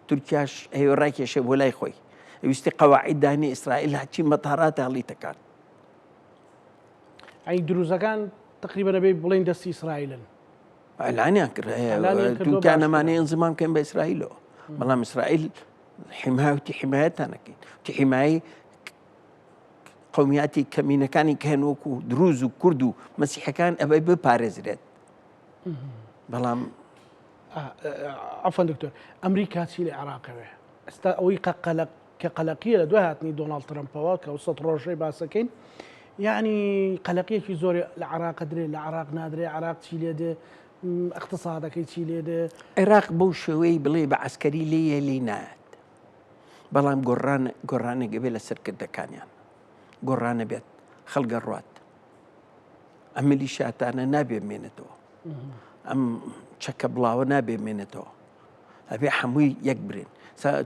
تورکیاش هەیە ڕاکێشە بۆ لای خۆی، ئەویستی قەواعید دانی ئیسرائیل هەچی مەتاراتە هەڵیتەکان. ئەی دروزەکان تقریبا دەبێت بڵێن دەستی ئیسرائیلن. ئەلانیان کرد تورکیان ئەمانەیە ئەنزمان بکەن بە ئیسرائیلەوە، بەڵام ئیسرائیل حمایەتی حمایەتانەکەین، تی حیمایی قومیاتی کەمینەکانی کەن وەکو دروز و کورد و مەسیحەکان ئەبێ بپارێزرێت. بەڵام عەفوان دکتۆر، ئەمریکا چی لە عێراقەوێ؟ ئێستا ئەوەی کە قەلەقیە لە دوای هاتنی دۆناڵد ترەمپەوە کە 100 ڕۆژەی باسەکەین، یعنی قەلەقیەکی زۆری لە عێراق درێت، لە عێراق نادرێت، عێراق چی لێدێ، اقتصادەکەی چی لێدێ. عێراق بەو شێوەی بڵێ بە عەسکەری لێیە لێ نایەت، بەڵام گۆڕانێک بێت لە سەرکردەکانیان، گۆڕانە بێت خەڵگە ڕوات، ئەم میلیشیاتانە نابێ بمێنێتەوە، ئەم چەکە بڵاوە نابێ بمێنێتەوە، ئەبێ هەمووی یەک برین.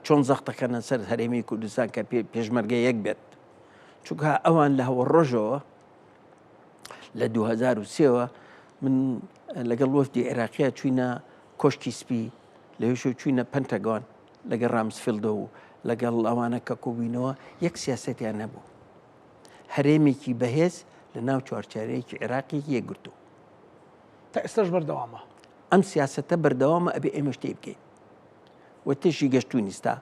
چۆن زەختەکەنە سەر هەرێمی کوردستان کە پێشمەرگە یەک بێت، چونکە ئەوان لە هەوە ڕۆژەوە لە 2003ەوە من لەگەڵ وەفدی عێراقیە چوینە کۆشتی سپی، لەوێشە چوینە پەنتەگۆن لەگەڵ رامسفیلدە و لەگەڵ ئەوانە کە کۆبووینەوە، یەک سیاسەتیان نەبوو. هەرێمێکی بەهێز لە ناو چوارچارەیەکی عێراقی یەکگرتووە. تا ئێستاش بەردەوامە. ئەم سیاسەتە بەردەوامە، ئەبێ ئێمە شتێ بکەین. وە تێشی گەشتوونیستا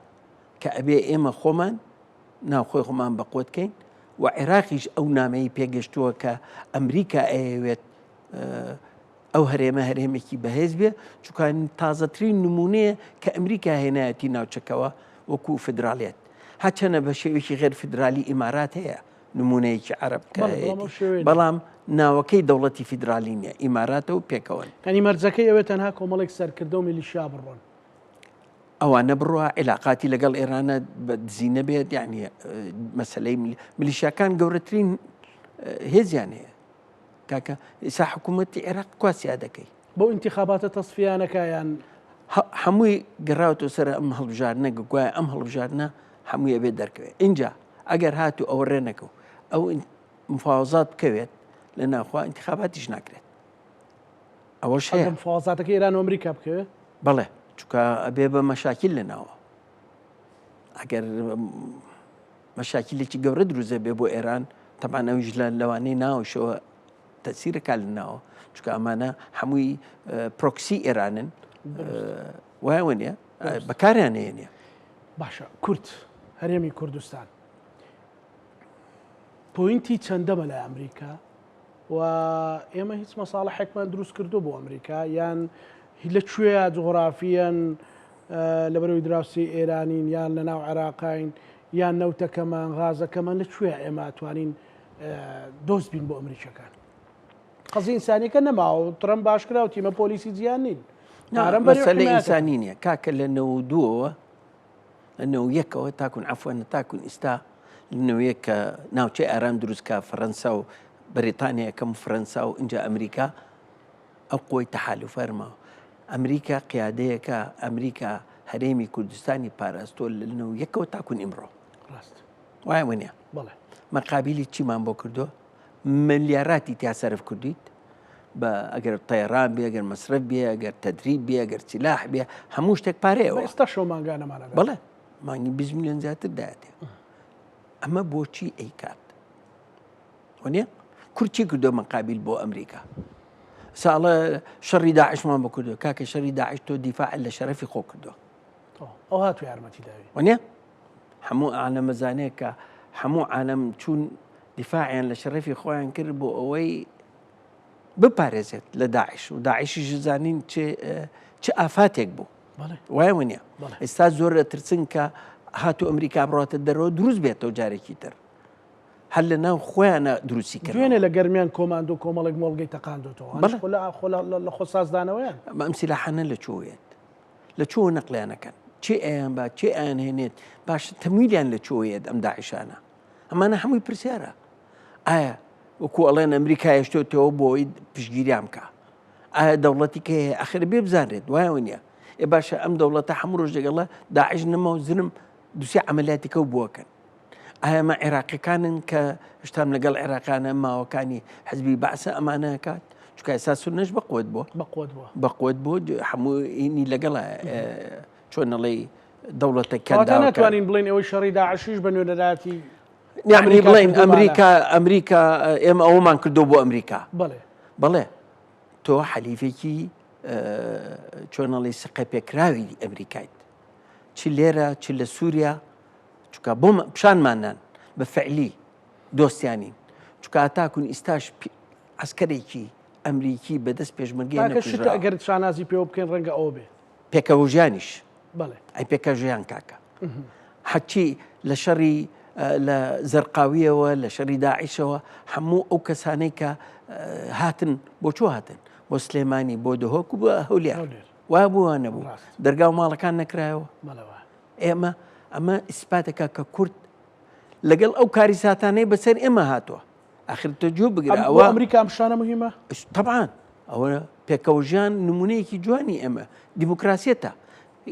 کە ئەبێ ئێمە خۆمان ناوخۆی خۆمان بەقوت بکەین و عێراقیش ئەو نامەی پێگەشتووە کە ئەمریکا ئەیەوێت ئەو هەرێمە هەرێمێکی بەهێز بێ، چونکە تازەترین نمونەیە کە ئەمریکا هێنایەتی ناوچەکەوە وەکو فدرالیەت، هەچەنە بە شێوێکی غێر فدرالی ئیمارات هەیە نمونەیەکی عەرەب کە بەڵام ناوەکەی دەوڵەتی فیدرالی نیە، ئیماراتە و پێکەوەن. ینی مەرجەکەی ئەوێ تەنها کۆمەڵێک سەرکردە و میلیشیا بڕۆن، ئەوانە بڕوە عیلاقاتی لەگەڵ ئێرانە دزینە بێت، یعنی مەسلەی میلیشیاکان گەورەترین هێزیان هەیە. کاکە ئێستا حکوومەتی عێراق کواسیا دەکەی بۆ ئینتیخاباتە تەسفیانەکەیان هەمووی گەڕاوەوە سەر ئەم هەڵبژارنە، گوایە ئەم هەڵبژارنە هەمووی ئەبێت دەرکەوێت. اینجا ئەگەر هاتوو ئەوە ڕێنەکە و ئەو مفاوزات بکەوێت لە ناوخوا ئینتیخاباتیش ناکرێت. ئەوەش هەیە مفاوزاتەکە ئێران و ئەمریکا بکەوێت. بەڵێ، چونکە ئەبێ بە مەشاکیل لەناوە ئەگەر مەشاکیلێکی گەورە دروزە بێ بۆ ئێران تەمان ئەویش لە لەوانەی ناوشەوە تەسیرەکە لەناوە چونکە ئەمانە هەمووی پرۆکسی ئێرانن وایە نیە بەکاریان هێنێ. باشە کورد هەرێمی کوردستان پۆینتی چەندەمە لە ئەمریکا و ئێمە هیچ مەساڵەحێکمان دروست کردو بۆ ئەمریکا یان لەکوێیە جغرافیەن لەبەرەوەی دراوسی ئێرانین یان لە ناو عێراقین یان نەوتەکەمان غازەکەمان لەکوێ ئێمە توانین دۆست بین بۆ ئەمریکەکان قەزی ئینسانیەکە نەماوە ترەمپ باشکرا و تیمە پۆلیسی جیان نین مەسەلەی ئینسانی نییە کاکە لە 92ەوە لە 91ەوە تاکون عەفوەن تاکون ئێستا لەنەوەیە کە ناوچەی ئارام دروستکە فەڕەنسا و بەریتانیا یەکەم و فەرەنسا و اینجا ئەمریکا ئەو قۆی تەحالوف فەرماوە ئەمریکا قیادەیەکە ئەمریکا هەرێمی کوردستانی پاراستۆ لە 91ەوە تاکون ئیمڕۆ وایە وەنیە مەقابلی چیمان بۆ کردووە ملیاراتی تیا سەرف کردویت بە ئەگەر تەیڕان بێ ئەگەر مەسرەف بێ ئەگەر تەدریب بێ ئەگەر سیلاح بێ هەموو شتێک پارەیەوە ئێستا شەو مانگانەمانە بەڵێ مانگی 20 میلیۆن زیاتر دایەتێ ئەمە بۆچی ئەیکات وەنیە کورچی کردو مەقابل بۆ ئەمریکا ساڵە شەڕی داعشمان بۆ کردو کاکە شەڕی داعش تۆ دیفاع لە شەرەفی خۆ کردووە ئەو هاتووی یارمەتی داوی وەنیە هەموو عالەمەزانەیە کە هەموو عالەم چوون دیفاعیان لە شەرەفی خۆیان کرد بۆ ئەوەی بپارێزێت لە داعش و داعشیش زانین چه ئافاتێک بوو وایە وەنیە ئێستا زۆر دەترسن کە هاتو ئەمریکا بڕاتە دەرەوە دروست بێتەوە جارێکی تر هەر لە ناو خۆیانە دروستی کرد دوێنێ لە گەرمیان کۆماندۆ کۆمەڵێک مۆڵگەی تەقاندوتەوە لە خۆ سازدانەوەیان ئەم سیلاحانە لە چۆیێت لە چۆ نەقلیانەکەن چێ ئەیان با چێ ئەیان هێنێت باش تەمویلیان لە چۆیێت ئەم داعشانە ئەمانە هەمووی پرسیارە ئایا وەکو ئەڵێن ئەمریکا هێشتۆتەوە بۆی پشگیریان بکە ئایا دەوڵەتی کە هەیە ئەخر بێ بزانرێت وایە نییە ئێ باشە ئەم دەوڵەتە هەموو ڕۆژ دەگەڵە داعش نەما و زرم دووسێ عملیاتیکە و بووەکەن ئایا مە عێراقیەکانن کە هشتام لەگەڵ عێراقانە ماوەکانی حزبی بەعسە ئەمانە کات چونکە ئێستا سونەش بەقوت بووە بەقوت بوو هەمووی لەگەڵە چۆنەڵێ دەوڵەتەکە ناتوانین بڵین ئەوەی شەڕی داعشیش بە نوێنەراتی یعنی بڵین ئەمریکا ئێمە ئەومان کردو بۆ ئەمریکا بەڵێ تۆ حەلیفێکی چۆنەڵی سقە پێکراوی ئەمریکایت چ لێرە چ لە سووریا چونکە بۆ پیشانمانان بە فعلی دۆستیانین چونکە تاکون ئیستاش عسکەرێکی ئەمریکی بەدەست پێشمەرگی ئەگەر شانازی پێوە بکەین ڕەنگە ئەوە بێ پێکەوەژیانیش ئەی پێکەژیان کاکە حەچی لە شەڕی لە زەرقاویەوە لە شەڕی داعیشەوە هەموو ئەو کەسانەی کە هاتن بۆ چۆ هاتن بۆ سلێمانی بۆ دهۆک و بە هەولێر وا بووە نەبوو دەرگا و ماڵەکان نەکرایەوە ئێمە ئەمە ئیسپاتەکە کە کورد لەگەڵ ئەو کاری ساتانەی بەسەر ئێمە هاتووە ئاخر تۆ جوو بگرە ئەوە ئەمریکا ئەمشانە مهمە طبعاً ئەوە پێکەوژیان نمونەیەکی جوانی ئێمە دیموکراسیەتە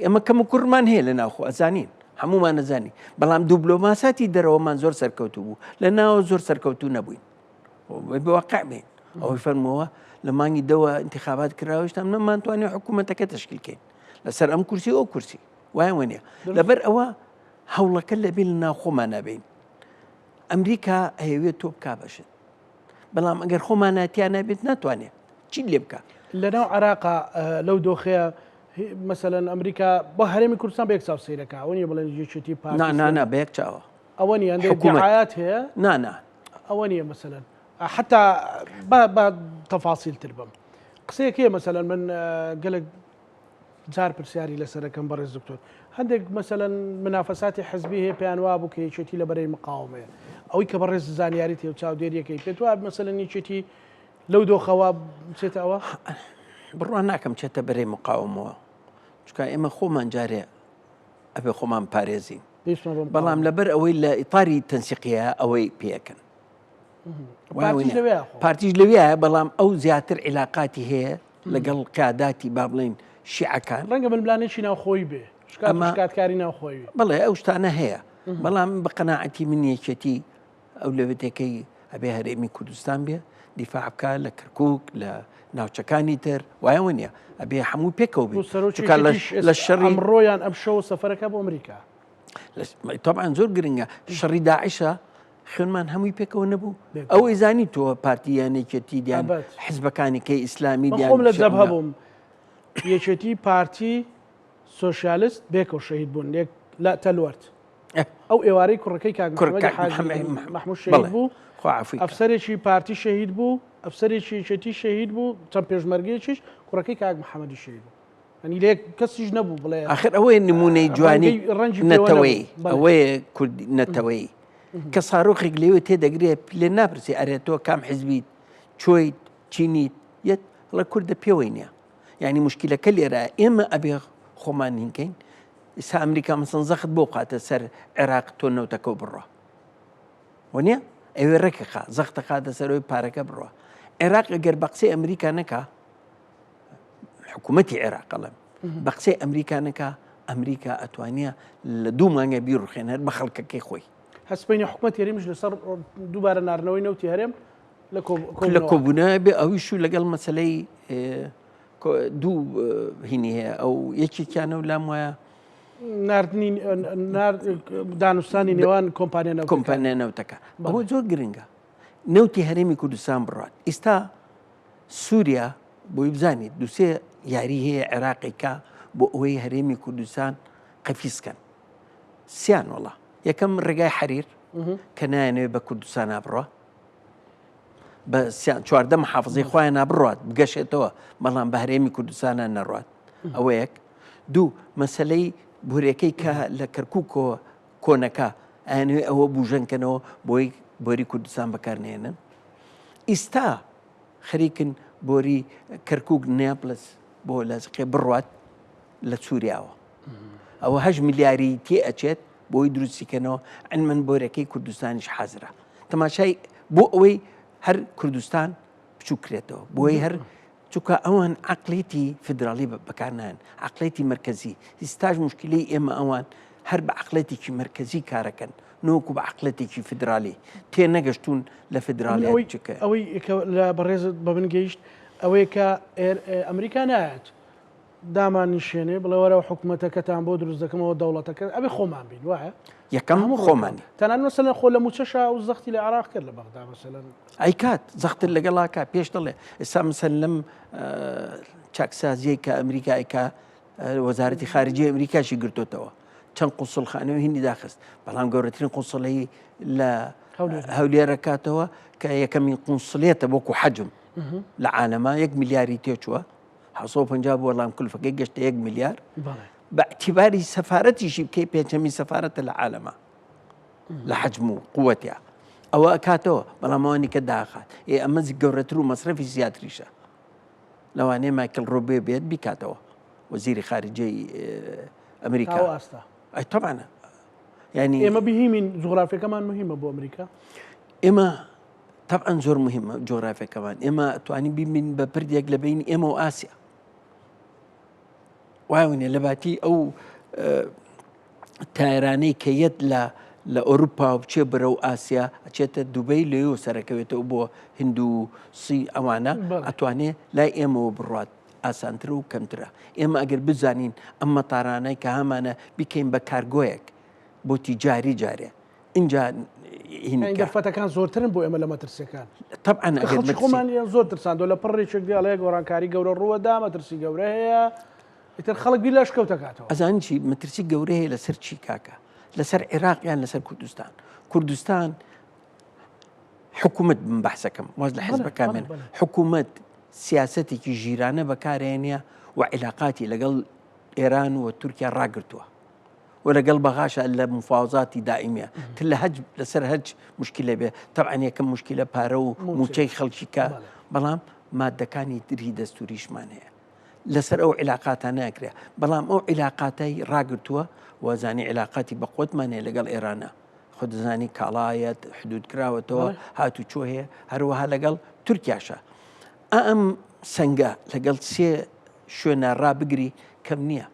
ئەمە کەم و کوڕمان هەیە لە ناوخۆ ئەزانین هەمومان نەزانی بەڵام دیبلۆماساتی دەرەوەمان زۆر سەرکەوتو بوو لە ناوە زۆر سەرکەوتو نەبووین بەواقع بین ئەوەی فەرمەوە لە مانگی دەوە انتخابات کراوەشتم نەمانتوانێ حکوومەتەکە تەشکیلکەین لەسەر ئەم کورسی ئەو کورسی وایە وەنیە لەبەر ئەوە هەوڵەکە لەبێ لە ناو خۆمان نابین ئەمریکا هەیەوێت تۆ بکا بەشت بەڵام ئەگەر خۆمان ناتیان نابێت ناتوانێت چی لێ بکە لە ناو عێراقا لەو دۆخەیە مثلەن ئەمریکا بۆ هەرێمی کوردستان بە یەک چاو سەیرەکە ئەوە نیە بڵێن یەکێتی نا بە یەک چاوە ئەوە نیە دیعایات هەیە نا ئەوە نیە مثلەن حتا بە تەفاسیلتر بم قسەیەک هەیە مثلەن من گەلێک جار پرسیاری لەسەرەکەم بەڕێز دکتۆر هەندێک مثلەن منافەساتی حزبی هەیە پێیان وا بوو کە یەکێتی لە بەرەی مقاومەیە ئەوەی کە بەڕێز زانیاری تێ و چاودێریەکەی پێت وایە مثلەن یەکێتی لەو دۆخەوە بچێتە ئەوە بڕوان ناکەم چێتە بەرەی مقاومەوە چونکە ئێمە خۆمان جارێ ئەبێ خۆمان پارێزین بەڵام لەبەر ئەوەی لە ئیطاری تەنسیقیە ئەوەی پێکەن پارتیش لەوێیە بەڵام ئەو زیاتر عیلاقاتی هەیە لەگەڵ قیاداتی با بڵین شیعەکان ڕەنگە بلانێکی ناوخۆی بێ شکاتکاری ناوخۆی بڵێ ئەو شتانە هەیە بەڵام بە قەناعەتی من یەکێتی ئەو لەوێتەکەی ئەبێ هەرێمی کوردستان بێ دیفاع بکە لە کەرکووک لە ناوچەکانی تر وایە نیە ئەبێ هەموو پێکەوە بێت لە شەڕی ئەمڕۆیان ئەم شەو سەفەرەکە بۆ ئەمریکا طبعا زۆر گرنگە شەڕی داعشە خوێنمان هەمووی پێکەوە نەبوو ئەو ئیزانی تۆ پارتییانێکێتی دیان حزبەکانی کەی ئیسلامی خۆم لە جەب هەبووم یەکێتی پارتی سۆشیالیست بێکەوە شەهید بوون لێک لا تەلوەرد ئەو ئێوارەی کوڕەکەی کاک محموود شەهید بوو ئەفسەرێکی پارتی شەهید بوو ئەفسەرێکی یەکێتی شەهید بوو چەند پێشمەرگەیەکیش کوڕەکەی کاک محەممەدی شەهید بوو ئەنی لێک کەسیش نەبوو بڵێ ئاخر ئەوەیە نمونەی جوانی نەتەوەی ئەوەیە کوردی نەتەوەی کە ساڕۆخێک لێوە تێدەگرێت لێ ناپرسی ئەرێتەوە کام حزبیت چۆیت چینیت یەت هەڵە کوردە پێوەی نییە یعنی مشکلەکە لێرە ئێمە ئەبێ خۆمان هینکەین ئێستا ئەمریکا مەسەن زەخت بۆ قاتە سەر عێراق تۆ نەوتەکە بڕۆ وەنیە ئەوێ ڕێکەخا زەختە خاتە سەرەوەی پارەکە بڕۆ عێراق ئەگەر بە قسەی ئەمریکا نەکا حکوومەتی عێراق قەڵم بە قسەی ئەمریکا نەکا ئەمریکا ئەتوانە لە 2 مانگە بیڕوخێنەر بە خەڵکەکەی خۆی هەسپینی حکوومەت هێرمیش لەسەر دووبارە ناردنەوەی نەوتی هەرێم لە کۆبوونە بێ ئەویش و لەگەڵ مەسلەی دوو هینی هەیە ئەو یەکێکیانە و لام وایە ناردنی دانوستانی نێوان کۆمپانیا نەوتەکە ئەوە زۆر گرنگە نەوتی هەرێمی کوردستان بڕات ئێستا سووریا بۆی بزانیت دووسێ یاری هەیە عێراقیکە بۆ ئەوەی هەرێمی کوردستان قەفیسکەن سیان وڵا یەکەم ڕێگای حەریر کە نایەنەوێت بە کوردستان بڕۆ بە 14 محافزەی خۆیان نابڕات بگەشێتەوە بەڵام بە هەرێمی کوردستانە نەڕات ئەوە یەک دوو مەسلەی بورێکەی کە لە کەرکووکەوە کۆنەکە ئەیانوێ ئەوە بوژەنکەنەوە بۆی بۆری کوردستان بەکارنێنن ئیستا خەریکن بۆری کەرکووک نیاپلس بۆ لەزقێ بڕات لە سووریاوە ئەوە 8 میلیاری تێ ئەچێت بۆی دروستیکەنەوە ئەنمەن بۆرەکەی کوردستانیش حازرە تەماشای بۆ ئەوەی هەر کوردستان بچووکرێتەوە بۆی هەر چونکە ئەوان عقلێتی فدرالی بەکارنان عقلێتی مرکزی هیچتاش مشکلەی ئێمە ئەوان هەر بە عقلێتێکی مرکزی کارەکەن نۆکو بە عقلێتێکی فدرالی تێ نەگەشتون لە فدرالی چکە ئەوەی لە بەڕێزت بە من گەیشت ئەوەیە کە ئەمریکا نایەت دامان نیشێنێ بڵێوەرەوە حکوومەتەکەتان بۆ دروست دەکەمەوە دەوڵەتەکە ئەبێ خۆمان بین وایە یەکەم خۆمانی تەنان مەسەلەن خۆ لە موچەشا و زەختی لە عێراق کرد لە بەغدا مەسەلەن ئەی کات زەختر لەگەڵاکە پێش دەڵێ ئێستا مەسەن لەم چاکسازیەی کە ئەمریکایکە وەزارەتی خارجی ئەمریکاشی گرتوتەوە چەند قوسڵخانەوە هیندی داخست بەڵام گەورەترین قوسڵەی لە هەولێرەکاتەوە کە یەکەمین قونسڵێتە بۆکو حەجم لە عالەما 1 میلیاری تێچووە 1950 وەڵام کولفەکەی گەشتە 1 میلیار باعتیباری سەفارەتیشی بکەی پێنجەمی سەفارەتە لە عالەما لە حەجم و قووەتیا ئەوە ئەکاتەوە بەڵام ئەوانی کە داخات ئەمە گەورەتر و مەسرەفی زیاتریشە لەوانەیە مایکل ڕۆبێ بێت بیکاتەوە وەزیری خارجەی ئەمریکا ئەی تەبانە یعنی ئێمە بهیمین جوغرافیەکەمان مهمە بۆ ئەمریکا ئێمە طبعا زۆر مهمە جۆرافیەکەمان ئێمە ئەتوانین ببین بە پردێک لە بینی ئێمە و ئاسیا وایە لە باتی ئەو تایرانەی کە یەت لە ئەوروپا و بچێ بەرەو ئاسیا ئەچێتە دوبەی لێو سەرەکەوێتەوە بۆ هند و سی ئەوانە ئەتوانێت لای ئێمەوە بڕات ئاسانتر و کەمترە ئێمە ئەگەر بزانین ئەم مەتارانەی کە هەمانە بکەین بە کارگۆیەک بۆ تیجاری جارێ اینجا گەرفەتەکان زۆرترن بۆ ئێمە لە مەترسیەکان طبعا خۆمانیان زۆر ترساندۆ لە پڕێکێک دیاڵەیە گۆڕانکاری گەورە ڕووەدا مەترسی گەورە هەیە ئیتر خەڵک بی لەش کەوتەکاتەوە ئەزان چی مەترسی گەورە هەیە لەسەر چی کاکە لەسەر عێراقیان لەسەر کوردستان حکوومەت بم بەحسەکەم واز لە حزبەکان حکوومەت سیاسەتێکی ژیرانە بەکارێنە و عیلاقاتی لەگەڵ ئێران و تورکیا ڕاگرتووە ولەگەڵ بەغاشە لە مفاوزاتی دائیمە تر لە هەج لەسەر هەج مشکلە بێ طبعا یەکەم مشکلە پارە و موچەی خەڵکی کە بەڵام مادەکانی تری دەستوریشمان هەیە لەسەر ئەو عیلاقاتە ناکرێ بەڵام ئەو عیلاقاتەی ڕاگرتووە وەزانی عیلاقاتی بەقوتمان هەیە لەگەڵ ئێرانە خۆ دەزانی کاڵایەت حدود کراوەتەوە هاتو چۆ هەیە هەروەها لەگەڵ تورکیاشە ئەم سەنگە لەگەڵ سێ شوێنە ڕابگری کەم نییە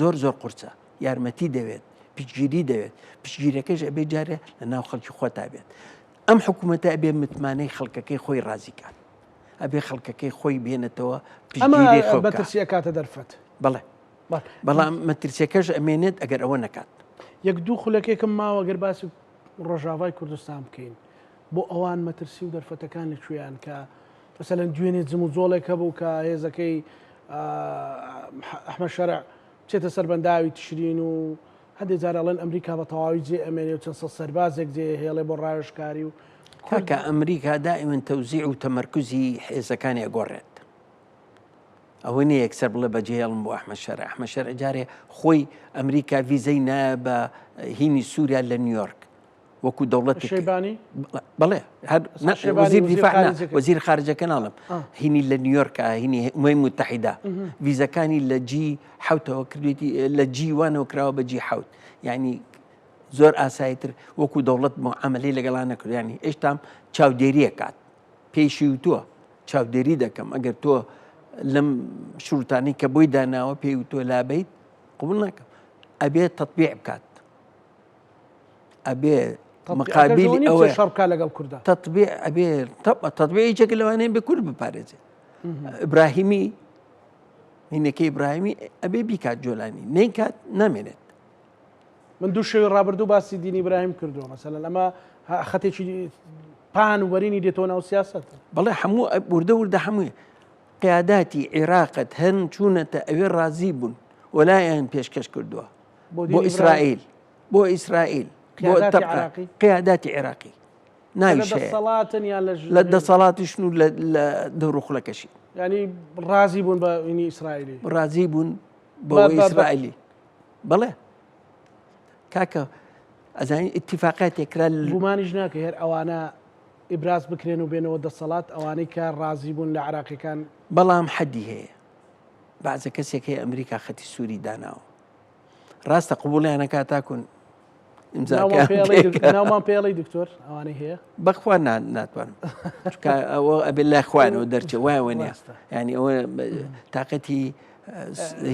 زۆر قورسە یارمەتی دەوێت پشگیری دەوێت پشگیرەکەش ئەبێ جارێ لە ناو خەڵکی خۆتا بێت ئەم حکوومەتە ئەبێ متمانەی خەڵکەکەی خۆی ڕازیکات ئەبێ خەڵکەکەی خۆی بێنێتەوە ئەمە پشتگیری خۆ بکات. بەترسیە کاتە دەرفەت. بەڵێ بەڵام مەترسیەکەش ئەمێنێت ئەگەر ئەوە نەکات. یەک دوو خولەکێکم ماوە گەر باسی ڕۆژاوای کوردستان بکەین بۆ ئەوان مەترسی و دەرفەتەکان لەکوێیان کە مەسەلەن دوێنێ جم و جۆڵێک هەبوو کە هێزەکەی ئەحمەد شەرع بچێتە سەربەنداوی تشرین و هەندێک جار ئەڵێن ئەمریکا بە تەواوی جێ ئەمێنێ و چەند سەد سەربازێک جێ هێڵێ بۆ ڕایشکاری و کاکە ئەمریکا دائما تەوزیع و تەمەرکوزی حێزەکانی ئەگۆڕێت. ئەوە نیە یەکسەر بڵێ بەجێهێڵم بۆ ئەحمەد شەرع. ئەحمەد شەرع جارێ خۆی ئەمریکا ڤیزەی نایە بە هینی سووریا لە نیویۆرک وەکو دەوڵەتی شەیبانی بڵێ وەزیر دیفاع وەزیر خارجەکە ناڵم هینی لە نیویۆرکە هینی ئومەی متحیدا ڤیزەکانی لە جی حوتەوە کردوێتی لە جی وانەوە کراوە بە جی حوت یعنی زۆر ئاساییتر وەکو دەوڵەت معاملەی لەگەڵان نەکرد ینی ئێشتام چاودێریە کات پێشی وتووە چاودێری دەکەم ئەگەر تۆ لەم شروتانی کە بۆی داناوە پێی وتۆ لابیت قبول ناکەم ئەبێ تەطبیع بکات ئەبێ مقابل ئەوە شەڕکا لەگەڵ کووردا تەطبیع ئەبێ تەطبیعیچێکە لەوانەیە بێ کورد بپارێزێت. ئیبراهیمی هینەکەی ئیبراهیمی ئەبێ بیکات جۆلانی نەیکات نامێنێت. من دوو شەوی ڕابردوو باسی دینی ئیبراهیم کردووە مەسەلەن ئەمە خەتێکی پان و وەرینی دێتەوە ناو سیاسەت. بەڵێ هەموو وردە هەمووی قیاداتی عێراقت هەن چوونەتە ئەوێ ڕازی بوون وەلایەن پێشکەش کردووە بۆ ئیسرائیل قیاداتی عێراقی ناویشەڵاتن یان لە دەسەڵاتیشن و لە دەوروخڵەکەشی ینی ڕازی بوون بە ئینی ئیسرائیلی ڕازی بوون بۆ ئیسرائیلی. بەڵێ کاکە ئەزانی ئیتیفاقاتێکرا گومانیش ناکە هێر ئەوانە ئیبراز بکرێن و بێنەوە دەسەڵات ئەوانەی کە ڕازی بوون لە عراقیەکان. بەڵام حەدی هەیە بەعزە کەسێک هەیە ئەمریکا خەتی سووری داناوە ڕاستە قبوڵیانە کاتاکون ناومان پێڵی دکتۆر ئەوانەی هەیە بەخوا ناتوانم ئەوە ئەبێ لای خوانەوە دەرچێ وایەوە نیە ینی ئەوە تااقەتی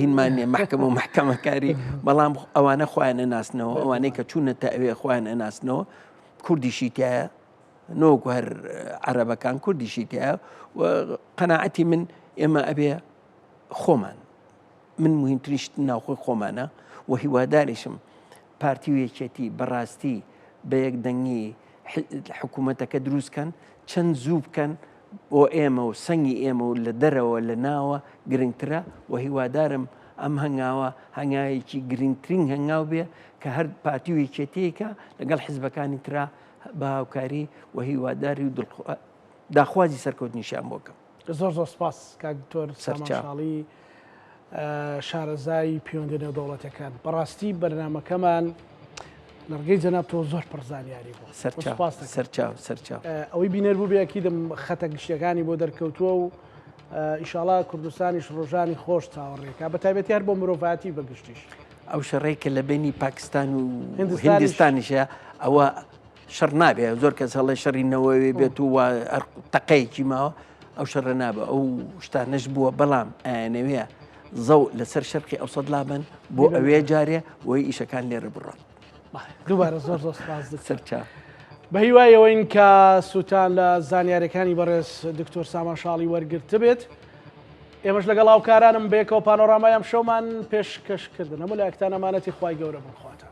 هینمانێ محکەمە و محکەمەکاری بەڵام ئەوانە خۆیانە ناسنەوە ئەوانەی کە چوونەتە ئەوێ خۆیانە ناسنەوە کوردیشی تایە نۆک هەر عەرەبەکان کوردیشی تایە و قەناعەتی من ئێمە ئەبێ خۆمان من مهمترینشت ناوخۆی خۆمانە و هیواداریشم پارتی و یەکێتی بەڕاستی بە یەک دەنگی حکوومەتەکە دروستکەن چەند زوو بکەن بۆ ئێمە و سەنگی ئێمە و لە دەرەوە لە ناوە گرنگترە و هیوادارم ئەم هەنگاوە هەنگاوێکی گرنگترین هەنگاو بێ کە هەر پارتی و یەکێتیەکە لەگەڵ حیزبەکانی ترا بە هاوکاری و هیواداری و داخوازی سەرکەوتنیشیان بۆکەم. زۆر زۆر سپاس کاک دکتۆر سامانشاڵی شارەزای پەیوەندی نێودەوڵەتیەکان. بەڕاستی بەرنامەکەمان لەرگەی جەناب تۆ زۆر پڕزانیاری بوو. سەرچاو ئەوەی بینەر بوو بێکی دەم خەتە گشتەکانی بۆ دەرکەوتووە و ئیشاڵا کوردستانیش ڕۆژانی خۆش چاوەڕێکا بە تایبەتی هەر بۆ مرۆڤاتی بەگشتیش. ئەو شەڕێکە لە بینی پاکستان و هندستانیشە ئەوە شەڕ نابێ زۆر کەس هەڵێ شەڕی نەوەوێ بێت و تەقەیەکی ماوە ئەو شەڕە نابە ئەو شتانەش بووە بەڵام ئەیانەوەیە زەو لەسەر شەرقی ئەوسەد لابن بۆ ئەوێ جارێ وی ئیشەکان لێرە بڕۆن. دووبارە زۆر زۆر سپاس سەرچاو. بە هیوایەوەین کە سووتان لە زانیاریەکانی بەڕێز دکتۆر سامانشاڵی وەرگرت بێت. ئێمەش لەگەڵ هاوکارانم بێکەوە پانۆرامایەم شەومان پێشکەشکردن هەموو لایەکتان ئەمانەتی خوای گەورە بخواتە.